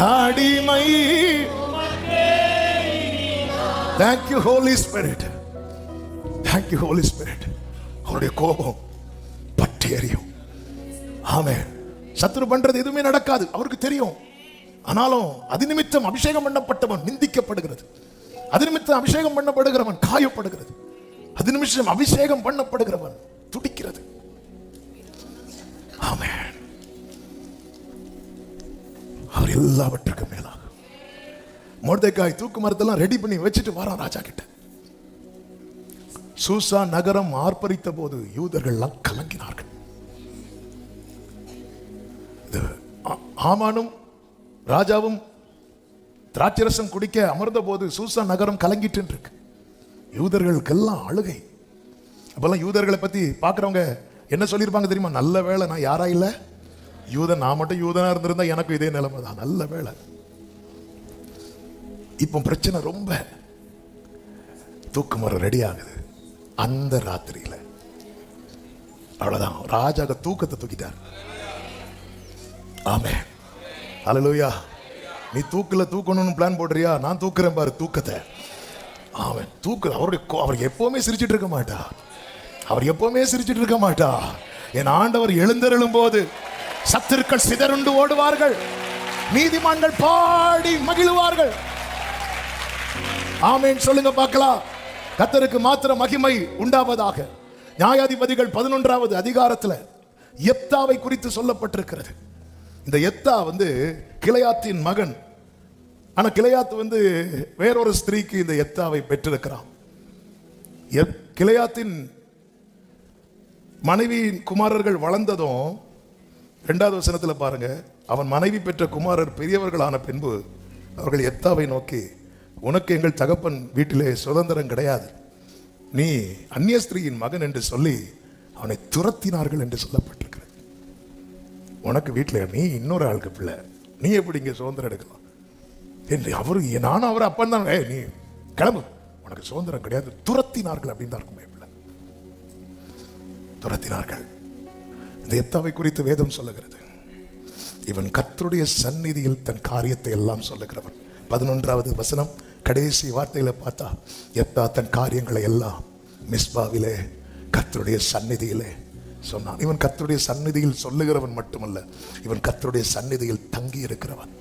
அடிமை. Thank you Holy Spirit, thank you Holy Spirit. அவருடைய கோபம் பற்றி எரியும். ஆமென். சத்துரு பண்றது எதுவுமே நடக்காது அவருக்கு தெரியும். ஆனாலும் அது நிமித்தம் அபிஷேகம் பண்ணப்பட்டவன் நிந்திக்கப்படுகிறது, அது நிமித்தம் அபிஷேகம் பண்ணப்படுகிறவன் காயப்படுகிறது, அது நிமிஷம் அபிஷேகம் பண்ணப்படுகிறவன் துடிக்கிறது. ஆமென். அவர் எல்லாவற்றுக்கும் மேலாக மொர்தெக்காய் தூக்கு மரத்தெல்லாம் ரெடி பண்ணி வச்சுட்டு வரான் ராஜா கிட்ட. சூசா நகரம் ஆர்ப்பரித்த போது யூதர்கள் எல்லாம் கலங்கினார்கள். ஆமானும் ராஜாவும் திராட்சரசம் குடிக்க அமர்ந்த போது சூசா நகரம் கலங்கிட்டு இருக்கு. யூதர்களுக்கெல்லாம் அழுகை. அப்பெல்லாம் யூதர்களை பத்தி பாக்குறவங்க என்ன சொல்லியிருப்பாங்க தெரியுமா? நல்ல வேளை நான் யாரா இல்ல யூதன், நான் மட்டும் யூதனா இருந்திருந்தா எனக்கு இதே நிலைமை தான். நல்ல வேளை. இப்போ பிரச்சனை ரொம்ப தூக்கு மரம் ரெடி ஆகுது. அந்த ராத்திரியில அவ்வளவுதான், ராஜாக தூக்கத்தை தூக்கிட்டார். ஆமே, அல்லேலூயா. நீ தூக்கல தூக்கணும்னு பிளான் போடுறியா? நான் தூக்குறேன் பாரு தூக்கத்தை. அவன் அவர் எப்பவுமே சிரிச்சிட்டு இருக்க மாட்டா. அவர் எப்பவுமே சிரிச்சிட்டு இருக்க மாட்டா. என் ஆண்டவர் எழுந்தருளும் போது சத்துருக்கள் சிதறுண்டு ஓடுவார்கள், நீதிமான்கள் பாடி மகிழுவார்கள். ஆமென் சொல்லுங்க பார்க்கலாம். கர்த்தருக்கு மாத்திரம் மகிமை உண்டாவதாக. நியாயாதிபதிகள் 11வது அதிகாரத்தில் யெப்தாவை குறித்து சொல்லப்பட்டிருக்கிறது. இந்த யெப்தா கிளையாத்தின் மகன். ஆனா கிளையாத் வேறொரு ஸ்திரீக்கு இந்த யெப்தாவை பெற்றிருக்கிறான். கிளையாத்தின் மனைவியின் குமாரர்கள் வளர்ந்ததும் 2வது வசனத்தில் பாருங்க, அவன் மனைவி பெற்ற குமாரர் பெரியவர்களான பின்பு அவர்கள் யெப்தாவை நோக்கி, உனக்கு எங்கள் தகப்பன் வீட்டிலே சுதந்திரம் கிடையாது, நீ அந்நிய ஸ்திரீயின் மகன் என்று சொல்லி அவனை துரத்தினார்கள் என்று சொல்லப்பட்டிருக்கிறது. உனக்கு வீட்டில் நீ இன்னொரு ஆளுக்கு பிள்ளை, நீ எப்படி இங்கே சுதந்திரம் எடுக்கலாம் என்று அவரு, நானும் அவர் அப்பன் தான், நீ கிளம்பு, உனக்கு சுதந்திரம் கிடையாது, துரத்தினார்கள் அப்படின்னு தான் இருக்கும். துரத்தினார்கள். இந்த யெப்தாவை குறித்து வேதம் சொல்லுகிறது, இவன் கர்த்தருடைய சந்நிதியில் தன் காரியத்தை எல்லாம் சொல்லுகிறவன். 11வது வசனம் கடைசி வார்த்தையில பார்த்தா, யெப்தா தன் காரியங்களை எல்லாம் மிஸ்பாவிலே கர்த்தருடைய சந்நிதியிலே சொன்னான். இவன் கர்த்தருடைய சந்நிதியில் சொல்லுகிறவன் மட்டுமல்ல, இவன் கர்த்தருடைய சந்நிதியில் தங்கி இருக்கிறவன்.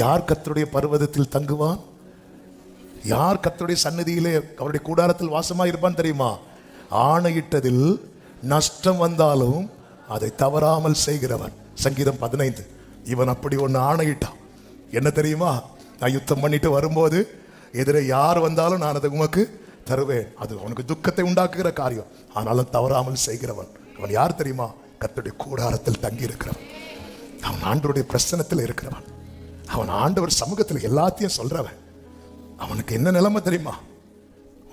யார் கர்த்தருடைய பர்வதத்தில் தங்குவான்? யார் கர்த்தருடைய சந்நிதியிலே அவருடைய கூடாரத்தில் வாசமாக இருப்பான் தெரியுமா? ஆணையிட்டதில் நஷ்டம் வந்தாலும் அதை தவறாமல் செய்கிறவன். சங்கீதம் 15. இவன் அப்படி ஒன்று ஆணையிட்டான். என்ன தெரியுமா? நான் யுத்தம் பண்ணிட்டு வரும்போது எதிரே யார் வந்தாலும் நான் அதை உமக்கு தருவேன். அது உனக்கு துக்கத்தை உண்டாக்குகிற காரியம், ஆனாலும் தவறாமல் செய்கிறவன். அவன் யார் தெரியுமா? கர்த்தருடைய கூடாரத்தில் தங்கி இருக்கிறவன். அவன் ஆண்டவருடைய பிரசன்னத்தில் இருக்கிறவன். அவன் ஆண்டவர் சமூகத்தில் எல்லாத்தையும் சொல்றவன். அவனுக்கு என்ன நிலைமை தெரியுமா?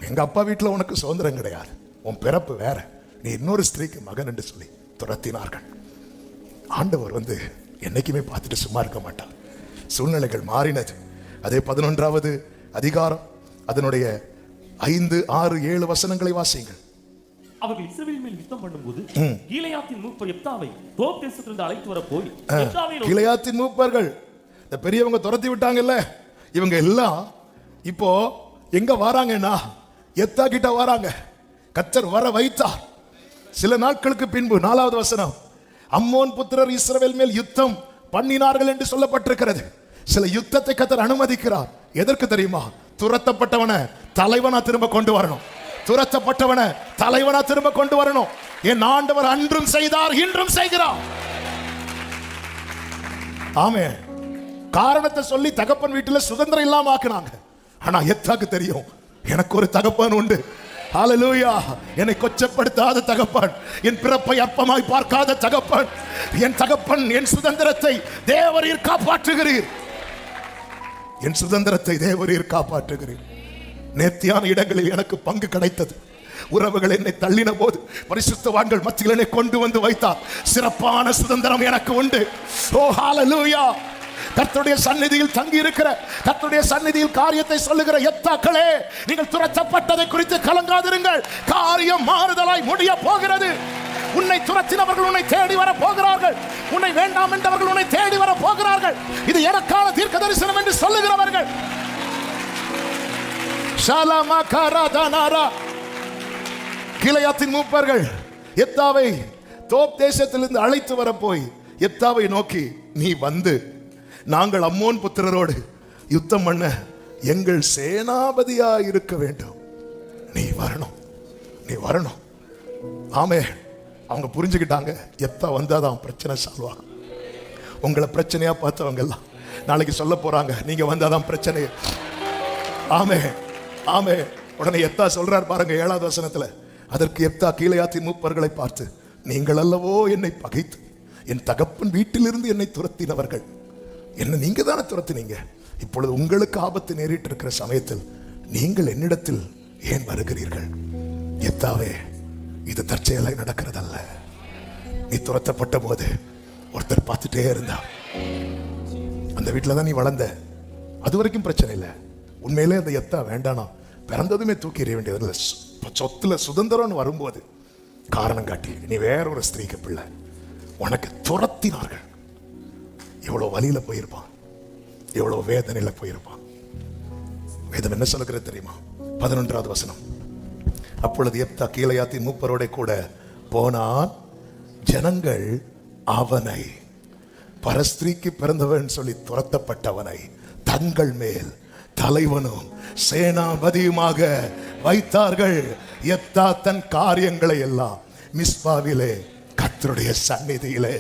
எங்க அப்பா வீட்டில் உனக்கு சுதந்திரம் கிடையாது, உன் பிறப்பு வேற, நீ இன்னொரு ஸ்திரீக்கு மகன் என்று சொல்லி துரத்தினார்கள். ஆண்டவர் என்னைக்குமே பார்த்துட்டு சும்மா இருக்க மாட்டார். சூழ்நிலைகள் மாறினது. அதே 11வது அதிகாரம் அதனுடைய 5, 6, 7 வசனங்களை வாசியுங்கள். அவர்கள் இஸ்ரவேல் மேல் யுத்தம் பண்ணும்போது கீலேயாத்தின் மூப்பர் யெப்தாவை தோப் தேசத்திலிருந்து அழைத்து வர போய், கீலேயாத்தின் மூப்பர்கள் இந்த பெரியவங்க துரத்தி விட்டாங்கல்ல, இவங்க எல்லாம் இப்போ எங்க வராங்கன்னா யெப்தா கிட்ட வராங்க. கர்த்தர் வர வைத்தார். சில நாட்களுக்கு பின்பு 4வது வசனம், அம்மோன் புத்திரர் இஸ்ரவேல் மேல் யுத்தம் பண்ணினார்கள் என்று சொல்லப்பட்டிருக்கிறது. சில யுத்தத்தை கர்த்தர் அனுமதிக்கிறார். எதற்கு தெரியுமா? துரத்தப்பட்டவனை தலைவனா திரும்ப கொண்டு வரணும். துரத்தப்பட்டவனை தலைவனா திரும்ப கொண்டு வரணும். என் ஆண்டவர் அன்றும் செய்தார், இன்றும் செய்கிறார். ஆமே. காரணத்தை சொல்லி தகப்பன் வீட்டில் சுதந்திரம் இல்லாம ஆக்குனாங்க. ஆனா யெப்தாக்கு தெரியும், எனக்கு ஒரு தகப்பன் உண்டு. ஹல்லேலூயா. என்னை கொச்சப்படுத்தாத தகப்பன், என் பிறப்பை அற்பமாய் பார்க்காத தகப்பன், என் தகப்பன், என் சுதந்திரத்தை தேவரீர் காப்பாற்றுகிறீர். என் சுதந்திரத்தை தேவரீர் காப்பாற்றுகிறீர். நேர்த்தியான இடங்களில் எனக்கு பங்கு கிடைத்தது. உறவுகள் என்னை தள்ளின போது பரிசுத்தவான்கள் மத்தியில் என்னை கொண்டு வந்து வைத்தார். சிறப்பான சுதந்திரம் எனக்கு உண்டு. ஓ ஹல்லேலூயா. கர்த்தருடைய சந்நிதியில் தங்கி இருக்கிற, கர்த்தருடைய சந்நிதியில் காரியத்தை சொல்லுகிற யெப்தாக்களே, நீங்கள் துரத்தப்பட்டதை குறித்து கலங்காதிருங்கள். காரியம் மாறுதலாய் முடிய போகிறது. உன்னை துரத்தினவர்கள் உன்னை தேடி வர போகிறார்கள். உன்னை வேண்டாம் என்றவர்கள் உன்னை தேடி வர போகிறார்கள். இது எனக்கான தீர்க்க தரிசனம் என்று சொல்லுகிறவர்கள். கீலேயாத்தின் மூப்பர்கள் யெப்தாவை தோப் தேசத்திலிருந்து அழைத்து வர போய் யெப்தாவை நோக்கி, நீ நாங்கள் அம்மோன் புத்திரரோடு யுத்தம் பண்ண எங்கள் சேனாபதியா இருக்க வேண்டும், நீ வரணும், நீ வரணும். ஆமே. அவங்க புரிஞ்சுக்கிட்டாங்க, யெப்தா வந்தாதான் பிரச்சனை சால்வ் ஆகும். உங்களை பிரச்சனையா பார்த்தவங்க எல்லாம் நாளைக்கு சொல்ல போறாங்க, நீங்க வந்தாதான் பிரச்சனை. ஆமே, ஆமே. உடனே யெப்தா சொல்றார் பாருங்க 7வது வசனத்துல, அதற்கு யெப்தா கீலேயாத்தின் மூப்பர்களை பார்த்து, நீங்கள் அல்லவோ என்னை பகைத்து என் தகப்பன் வீட்டிலிருந்து என்னை துரத்தினவர்கள், என்ன நீங்க தானே துரத்தினீங்க, இப்பொழுது உங்களுக்கு ஆபத்து நேரிட்டு இருக்கிற சமயத்தில் நீங்கள் என்னிடத்தில் ஏன் வருகிறீர்கள்? யெப்தாவே, இது தற்செயலாய் நடக்கிறதல்ல. நீ துரத்தப்பட்ட போது ஒருத்தர் பார்த்துட்டே இருந்தா. அந்த வீட்டில் தான் நீ வளர்ந்த, அது வரைக்கும் பிரச்சனை இல்லை. உண்மையிலே அந்த யெப்தா வேண்டானா பிறந்ததுமே தூக்கி எறிய வேண்டியது. சொத்துல சுதந்திரம்னு வரும்போது காரணம் காட்டி நீ வேற ஒரு ஸ்திரீக்கு பிள்ளை, உனக்கு துரத்தினார்கள். எவ்வளவு வழியில போயிருப்பான், எவ்வளவு வேதனையில போயிருப்பான். வேதம் என்ன சொல்லுகிறது தெரியுமா? 11வது வசனம். அப்பொழுது எப்தா கீலேயாத்தின் மூப்பரோட கூட போனான். ஜனங்கள் அவனை, பரஸ்திரீக்கு பிறந்தவன் சொல்லி துரத்தப்பட்டவனை, தங்கள் மேல் தலைவனும் சேனாபதியுமாக வைத்தார்கள். எப்தா தன் காரியங்களை எல்லாம் மிஸ்பாவிலே கர்த்தருடைய சந்நிதியிலே.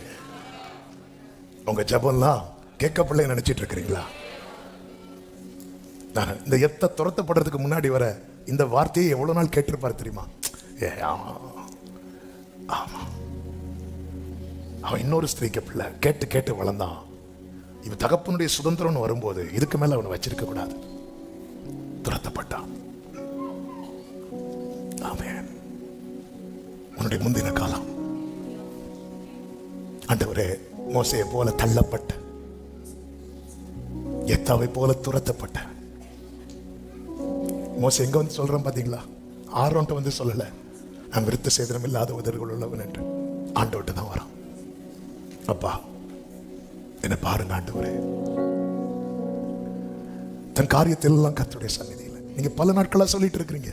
உங்க ஜெபம்லாம் கேட்கப்படலை நினைச்சிட்டு இருக்கிறீங்களா? நான் இந்த எப்தா துரத்தப்படுறதுக்கு முன்னாடி வர இந்த வார்த்தையை எவ்வளவு நாள் கேட்டிருப்பார் தெரியுமா? ஆமா, அவன் இன்னொரு ஸ்திரீக்கு பிள்ளை, கேட்டு கேட்டு வளர்ந்தான். இவன் தகப்பனுடைய சுதந்திரம்னு வரும்போது இதுக்கு மேல அவனை வச்சிருக்க கூடாது, துரத்தப்பட்டான். ஆமென். உன்னுடைய முந்தின காலம் ஆண்டவரே, மோசையை போல தள்ளப்பட்ட, எத்தாவை போல துரத்தப்பட்ட மோசே எங்க வந்து சொல்றேன் பாத்தீங்களா? ஆரோன்ட்ட வந்து சொல்லல, நான் விருத்த சேதனம் இல்லாத உதடுகள் உள்ளவன் என்று ஆண்டவர்கிட்ட தான் வரான். அப்பா என்ன பாருங்க ஆண்டவரே. தன் காரியத்தில் எல்லாம் கர்த்தருடைய சந்நிதியில் நீங்க பல நாட்களா சொல்லிட்டு இருக்கிறீங்க.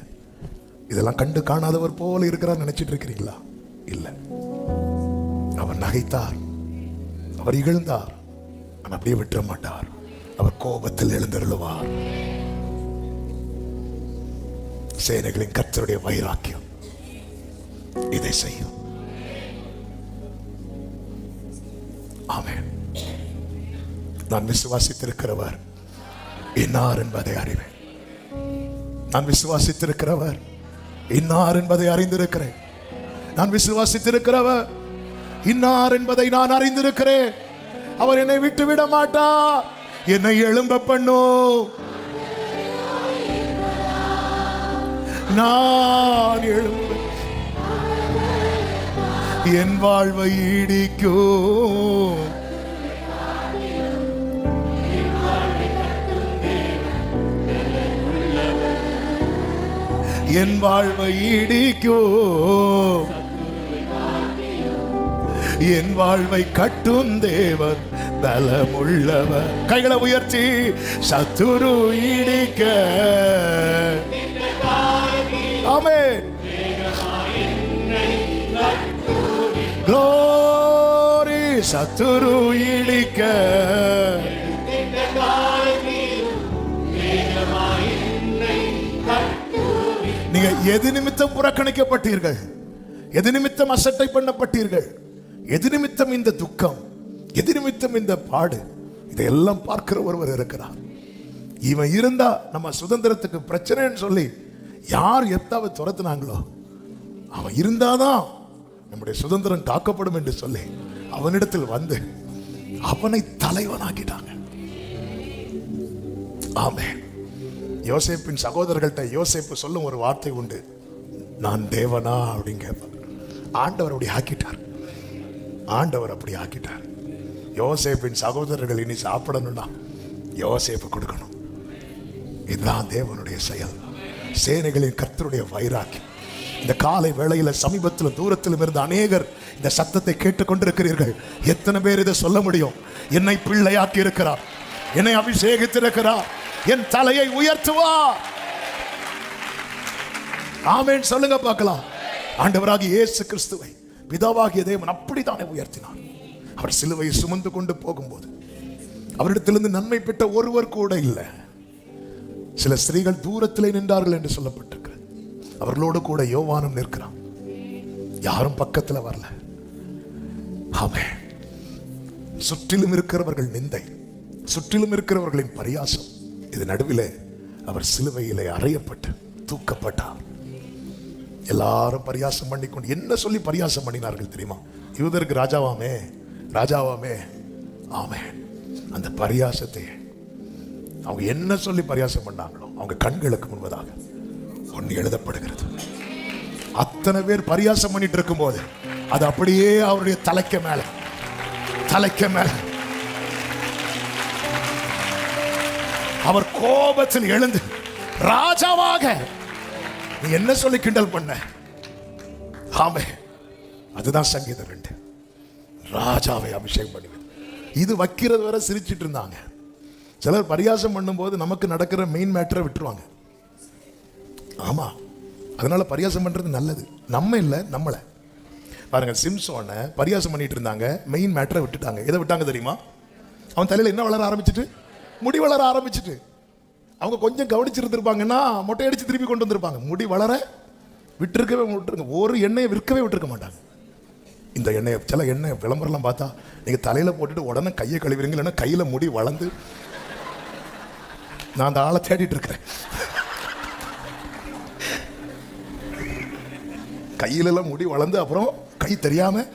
இதெல்லாம் கண்டு காணாதவர் போல இருக்கிறார் நினைச்சிட்டு இருக்கிறீங்களா? இல்ல, அவர் நகைத்தார், அவர் இகழ்ந்தார், அவர் அப்படியே விட்டுற மாட்டார். அவர் கோபத்தில் எழுந்தருளுவார். சேனைகளின் கர்த்தருடைய வைராக்கியம் இதை செய்யும். ஆமென். நான் விசுவாசித்திருக்கிறவர் இன்னார் என்பதை அறிவேன். நான் விசுவாசித்திருக்கிறவர் இன்னார் என்பதை அறிந்திருக்கிறேன். நான் விசுவாசித்திருக்கிறவர் இன்னார் என்பதை நான் அறிந்திருக்கிறேன். அவர் என்னை விட்டு விட மாட்டார். என்னை எழும்ப பண்ணும். நான் எழும்ப என் வாழ்வை ஈடிக்கும். என் வாழ்வை ஈடிக்கும். என் வாழ்வை கட்டும் தேவன் பலமுள்ளவர். கைகளை உயர்த்தி சத்துரு ஈடிக்க. ஆமென். Glory, சத்துரு ஈடிக்க. நீங்க எது நிமித்தம் புறக்கணிக்கப்பட்டீர்கள், எது நிமித்தம் அசட்டை பண்ணப்பட்டீர்கள், எது நிமித்தம் இந்த துக்கம், எது நிமித்தம் இந்த பாடு, இதையெல்லாம் பார்க்கிற ஒருவர் இருக்கிறார். இவன் இருந்தா நம்ம சுதந்திரத்துக்கு பிரச்சனைன்னு சொல்லி யார் எத்தாவை துரத்துனாங்களோ, அவன் இருந்தாதான் நம்முடைய சுதந்திரம் காக்கப்படும் என்று சொல்லி அவனிடத்தில் வந்து அவனை தலைவனாக்கிட்டாங்க. ஆமென். யோசேப்பின் சகோதரர்கள்ட்ட யோசேப்பு சொல்லும் ஒரு வார்த்தை உண்டு, நான் தேவனா அப்படின்னு கேட்பார். ஆண்டவர் அப்படி ஆக்கிட்டார். ஆண்டவர் அப்படி ஆக்கிட்டார். யோசேப்பின் சகோதரர்கள் இனி சாப்பிடணும்னா யோசேப்பு கொடுக்கணும். இதுதான் தேவனுடைய செயல். சேனைகளின் கர்த்தருடைய வைராக்கியம். இந்த காலை வேளையில சமீபத்தில் தூரத்திலும் இருந்து அநேகர் இந்த சத்தத்தை கேட்டுக்கொண்டிருக்கிறீர்கள். எத்தனை பேர் இதை சொல்ல முடியும்? என்னை பிள்ளையாக்கி இருக்கிறார், என்னை அபிஷேகித்திருக்கிறார், என் தலையை உயர்த்துவார். ஆமென் சொல்லுங்க பார்க்கலாம். ஆண்டவராகிய இயேசு கிறிஸ்துவை பிதாவாகிய தேவன் அப்படித்தானே உயர்த்தினார். அவர் சிலுவையை சுமந்து கொண்டு போகும்போது அவரிடத்திலிருந்து நன்மை பெற்ற ஒருவர் கூட இல்லை. சில ஸ்திரீகள் தூரத்திலே நின்றார்கள் என்று சொல்லப்பட்டிருக்கிறது. அவர்களோடு கூட யோவானும் நிற்கிறான். யாரும் பக்கத்தில் வரல. ஆமென். சுற்றிலும் இருக்கிறவர்கள் நிந்தை, சுற்றிலும் இருக்கிறவர்களின் பரியாசம், இது நடுவிலே அவர் சிலுவையிலே அறையப்பட்டு தூக்கப்பட்டார். எல்லாரும் பரியாசம் பண்ணிக்கொண்டு என்ன சொல்லி பரியாசம் பண்ணினார்கள் தெரியுமா? யூதருக்கு ராஜாவாமே, ராஜாவாமே. ஆமென். அந்த பரியாசத்தை அவங்க என்ன சொல்லி பரியாசம் பண்ணாங்களோ அவங்க கண்களுக்கு முன்பதாக ஒன்று எழுதப்படுகிறது. அத்தனை பேர் பரியாசம் பண்ணிட்டு இருக்கும் போது அது அப்படியே அவருடைய தலைக்கு மேல அவர் கோபத்தில் எழுந்து ராஜாவாக. நீ என்ன சொல்லி கிண்டல் பண்ண? ஆமே, அதுதான் சங்கீதம் 2. ராஜாவை அபிஷேகம் பண்ணி இது வைக்கிறது வரை சிரிச்சிட்டு இருந்தாங்க. சிலர் பரியாசம் பண்ணும்போது நமக்கு நடக்கிற மெயின் மேட்டரை விட்டுருவாங்க. ஆமா, அதனால பரியாசம் பண்றது நல்லது. நம்ம இல்லை, நம்மளை பாருங்க. சிம்சோனை பரியாசம் பண்ணிட்டு இருந்தாங்க, மெயின் மேட்டரை விட்டுட்டாங்க. எதை விட்டாங்க தெரியுமா? அவன் தலையில என்ன வளர ஆரம்பிச்சிட்டு, முடி வளர ஆரம்பிச்சிட்டு. அவங்க கொஞ்சம் கவனிச்சிருந்திருப்பாங்கன்னா மொட்டையடிச்சு திருப்பி கொண்டு வந்திருப்பாங்க. முடி வளர விட்டுருங்க. ஒரு எண்ணெயை விற்கவே விட்டுருக்க மாட்டாங்க. இந்த எண்ணெயை, சில எண்ணெய் விளம்பரம்லாம் பார்த்தா நீங்க தலையில போட்டுட்டு உடனே கையை கழுவிறீங்க, இல்லைன்னா கையில முடி வளர்ந்து. நான் அந்த ஆளை தேடிட்டு இருக்கிறேன். கையிலெல்லாம் முடி வளர்ந்து அப்புறம் கை தெரியாம.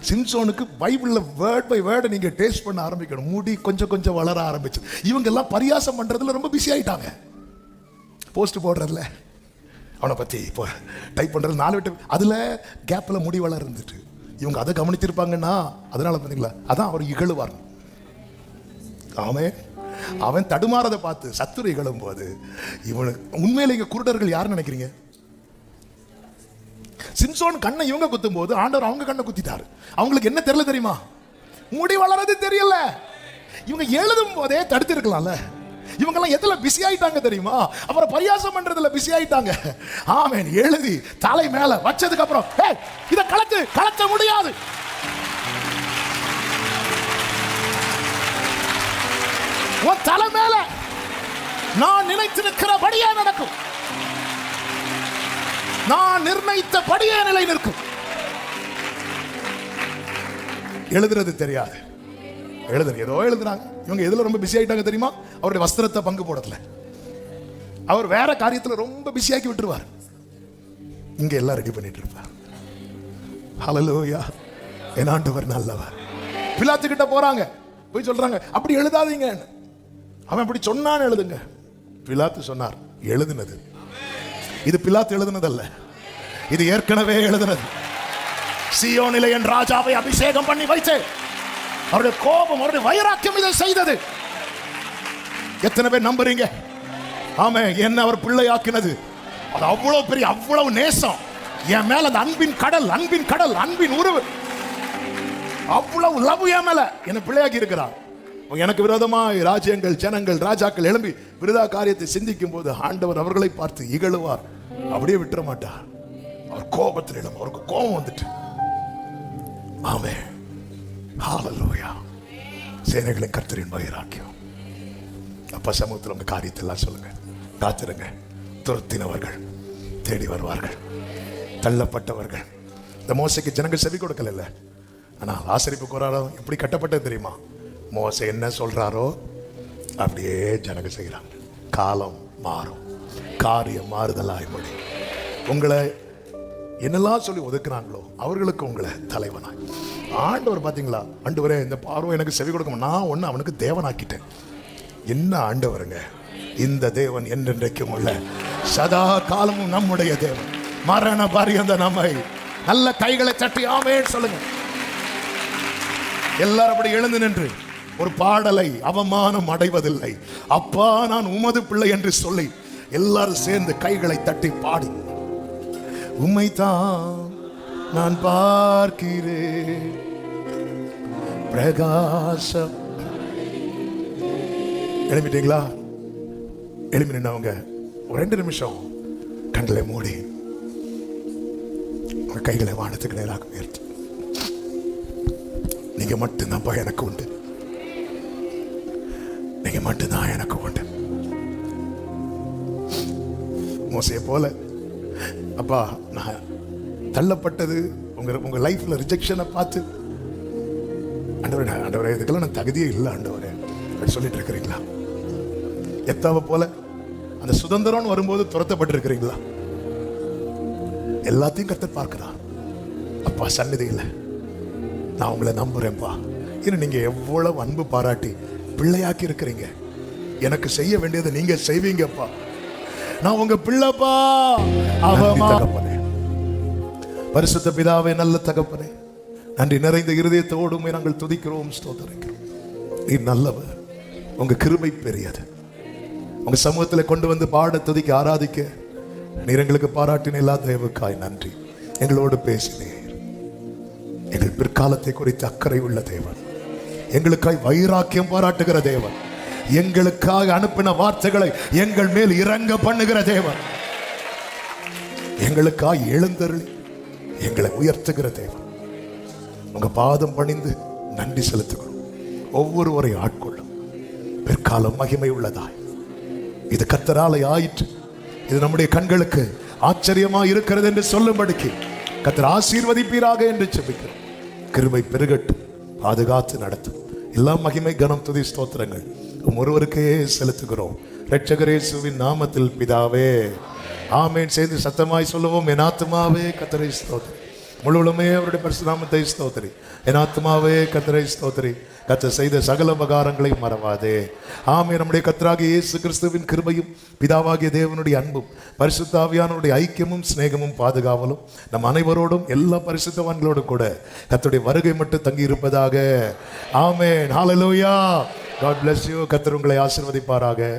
சிம்சோனுக்கு பைபிள்ல வேர்ட் பை வேர்டு நீங்க டேஸ்ட் பண்ண ஆரம்பிக்கணும். முடி கொஞ்சம் கொஞ்சம் வளர ஆரம்பிச்சு. இவங்க எல்லாம் பரியாசம் பண்றதுல ரொம்ப பிஸி ஆயிட்டாங்க. போஸ்ட் போடுறதுல, அவனை பத்தி இப்போ டைப் பண்றது 4 விட்டு அதுல கேப்ல முடி வளர இருந்துட்டு இவங்க அதை கவனிச்சிருப்பாங்கன்னா அதனால பார்த்தீங்களா, அதான் அவர் இகழுவார். அவன் தடுமாறதை பார்த்து சத்துரு இகழும் போது இவனு உண்மையில இங்க குருடர்கள் யாருன்னு நினைக்கிறீங்க? சிம்சோன் கண்ணை இவங்க குத்தும் போது ஆண்டவர் அவங்க கண்ணை குத்திட்டாரு. அவங்களுக்கு என்ன தெரியல தெரியுமா? முடி வளரது தெரியல. இவங்க எழுதும் போதே தடுத்து இருக்கலாம்ல. இவங்க எல்லாம் எதுல பிஸி ஆயிட்டாங்க தெரியுமா? அப்புறம் பரியாசம் பண்றதுல பிஸி ஆயிட்டாங்க. ஆமென். எழுதி தலை மேல வச்சதுக்கு அப்புறம் இத கலத்த முடியாது. உன் தலை மேல நான் நினைத்திருக்கிறபடியே நடக்கும். நான் நிர்ணயித்தபடியே நிலை நிற்கும். எழுதுறது தெரியாது. ஏதோ எழுதுறாங்க. இவங்க எதுல ரொம்ப பிஸி ஆயிட்டாங்க தெரியுமா? அவருடைய வஸ்திரத்தை பங்கு போடல. அவர் வேற காரியத்துல ரொம்ப பிஸியாக்கி விட்டுருவார். இங்க எல்லாம் ரெடி பண்ணிட்டு இருப்பார். ஹல்லேலூயா. என் ஆண்டவர் நல்லவர். பிலாத்து கிட்ட போறாங்க, போய் சொல்றாங்க அப்படி எழுதாதீங்க. அவன் அப்படி சொன்னான்னு எழுதுங்க. பிலாத்து சொன்னார், எழுதுனது இது பிலாத்து எழுதுனதல்ல, இது ஏற்கனவே எழுதுனது. சீயோனிலே என் ராஜாவை அபிஷேகம் பண்ணி வைத்து அவருடைய கோபம், அவருடைய வைராக்கியம் இதை செய்தது. எத்தனை பேர் நம்புறீங்க? ஆமே, என்ன அவர் பிள்ளையாக்கினது. அது அவ்வளவு பெரிய, அவ்வளவு நேசம் என் மேல. அந்த அன்பின் கடல், அன்பின் உருவு, அவ்வளவு லவ் என் மேல என்ன பிள்ளையாக்கி இருக்கிறார். எனக்கு விரோதமாய் ராஜ்யங்கள், ஜனங்கள், ராஜாக்கள் எழும்பி விருதா காரியத்தை சிந்திக்கும் போது ஆண்டவர் அவர்களை பார்த்து இகழுவார். அப்படியே விட்டுற மாட்டார். அவர் கோபத்தில் அவருக்கு கோபம் வந்துட்டு. ஆமே, ஹல்லேலூயா. சேனைகளின் கர்த்தரின் வைராக்கியம். அப்பா சமூகத்தில் உங்க காரியத்தை எல்லாம் சொல்லுங்க. காத்திருங்க. துரத்தினவர்கள் தேடி வருவார்கள். தள்ளப்பட்டவர்கள். இந்த மோசைக்கு ஜனங்கள் செவி கொடுக்கல இல்ல, ஆனா ஆசரிப்பு கூறாரம் எப்படி கட்டப்பட்டது தெரியுமா? மோசை என்ன சொல்றாரோ அப்படியே ஜனங்கள் செய்கிறாங்க. காலம் மாறும், காரியம் மாறுதலாய் முடியும். உங்களை என்னெல்லாம் சொல்லி ஒதுக்குறாங்களோ அவர்களுக்கு உங்களை தலைவனாய் ஆண்டவர். பாத்தீங்களா, ஆண்டவரே இந்த பார்வை எனக்கு செவி கொடுக்க, நான் ஒன்னு அவனுக்கு தேவனாக்கிட்டேன். என்ன ஆண்டவருங்க, இந்த தேவன் என்றென்றைக்கும் உள்ள சதா காலமும் நம்முடைய தேவன். மரண பரியந்த நம்மை நல்ல கைகளை தட்டி ஆமென் சொல்லுங்க. எல்லாரும் அப்படி எழுந்து நின்று ஒரு பாடலை அவமானம் அடைவதில்லை, அப்பா நான் உமது பிள்ளை என்று சொல்லி எல்லாரும் சேர்ந்து கைகளை தட்டி பாடி, உம்மைத்தான் நான் பார்க்கிறேன் பிரகாசம். எழுப்பிட்டீங்களா? எழுப்பி நின்றவங்க ஒரு 2 நிமிஷம் கண்களை மூடி உங்க கைகளை வானத்துக்கு நேராக உயர்த்தி, நீங்க மட்டும்தான் எனக்கு உண்டு, நீங்க மட்டும்தான் எனக்கு உண்டு. மோசையை போல அப்பா நான் தள்ளப்பட்டது உங்க லைஃப்ல ரிஜெக்ஷனை பார்த்து ஆண்டவரே இதுக்கெல்லாம் நான் தகுதியே இல்லை ஆண்டவரே அப்படி சொல்லிட்டு இருக்கிறீங்களா? எத்தாவை போல அந்த சுதந்திரம் வரும்போது துரத்தப்பட்டு இருக்கிறீங்களா? எல்லாத்தையும் கர்த்தர் பார்க்கிறார். அப்பா சந்நிதியில் நான் உங்களை நம்புறேன்ப்பா. இன்னும் நீங்க எவ்வளவு அன்பு பாராட்டி பிள்ளையாக்கி இருக்கிறீங்க. எனக்கு செய்ய வேண்டியதை நீங்க செய்வீங்கப்பா. நான் உங்க பிள்ளைப்பா. தகப்பனே, பரிசுத்த பிதாவே, நல்ல தகப்பனே, நன்றி நிறைந்த இருதயத்தோடு நாங்கள் துதிக்கிறோம், ஸ்தோத்திரிக்கிறோம். நீ நல்லவர், உங்க கிருபை பெரியது, உங்க சமூகத்தில் கொண்டு வந்து பாட துதிக்க ஆராதிக்க நீர் எங்களுக்கு பாராட்டின எல்லா தயவுக்காய் நன்றி. எங்களோடு பேசினீர். எங்கள் பிற்காலத்தை குறித்து அக்கறை உள்ள தேவன், எங்களுக்காய் வைராக்கியம் பாராட்டுகிற தேவன், எங்களுக்காக அனுப்பின வார்த்தைகளை எங்கள் மேல் இறங்க பண்ணுகிற தேவன், எங்களுக்காய் எழுந்தருளி எங்களை உயர்த்துகிற தேவன். உங்க பாதம் பணிந்து நன்றி செலுத்துகிறோம். ஒவ்வொருவரை ஆட்கொள்ளும். பிற்காலம் மகிமை உள்ளதாய் இது கர்த்தராலே ஆயிற்று, இது நம்முடைய கண்களுக்கு ஆச்சரியமா இருக்கிறது என்று சொல்லும்படிக்கு கர்த்தர் ஆசீர்வதிப்பீராக என்று ஜெபிக்கிறோம். கிருபை பெருகட்டும், பாதுகாத்து நடத்தும். எல்லா மகிமை கனம் துதி ஸ்தோத்திரங்கள் ஒருவருக்கே செலுத்துகிறோம். இரட்சகர் இயேசுவின் நாமத்தில் பிதாவே, ஆமென். செய்து சத்தமாய் சொல்லுவோம். என் ஆத்துமாவே கர்த்தரை ஸ்தோத்திரி, முழுவதுமே அவருடைய பரிசுத்த நாமத்தை ஸ்தோத்திரி. என் ஆத்துமாவே கர்த்தரை ஸ்தோத்திரி, கர்த்தர் செய்த சகல உபகாரங்களை மறவாதே. ஆமென். நம்முடைய கர்த்தராகிய இயேசு கிறிஸ்துவின் கிருபையும் பிதாவாகிய தேவனுடைய அன்பும் பரிசுத்த ஆவியானவருடைய ஐக்கியமும் சிநேகமும் பாதுகாவலும் நம் அனைவரோடும் எல்லா பரிசுத்தவான்களோடும் கூட கர்த்தருடைய வருகை மட்டும் தங்கி இருப்பதாக. ஆமென். ஹல்லேலூயா. God bless you. கர்த்தர் உங்களை ஆசீர்வதிப்பாராக.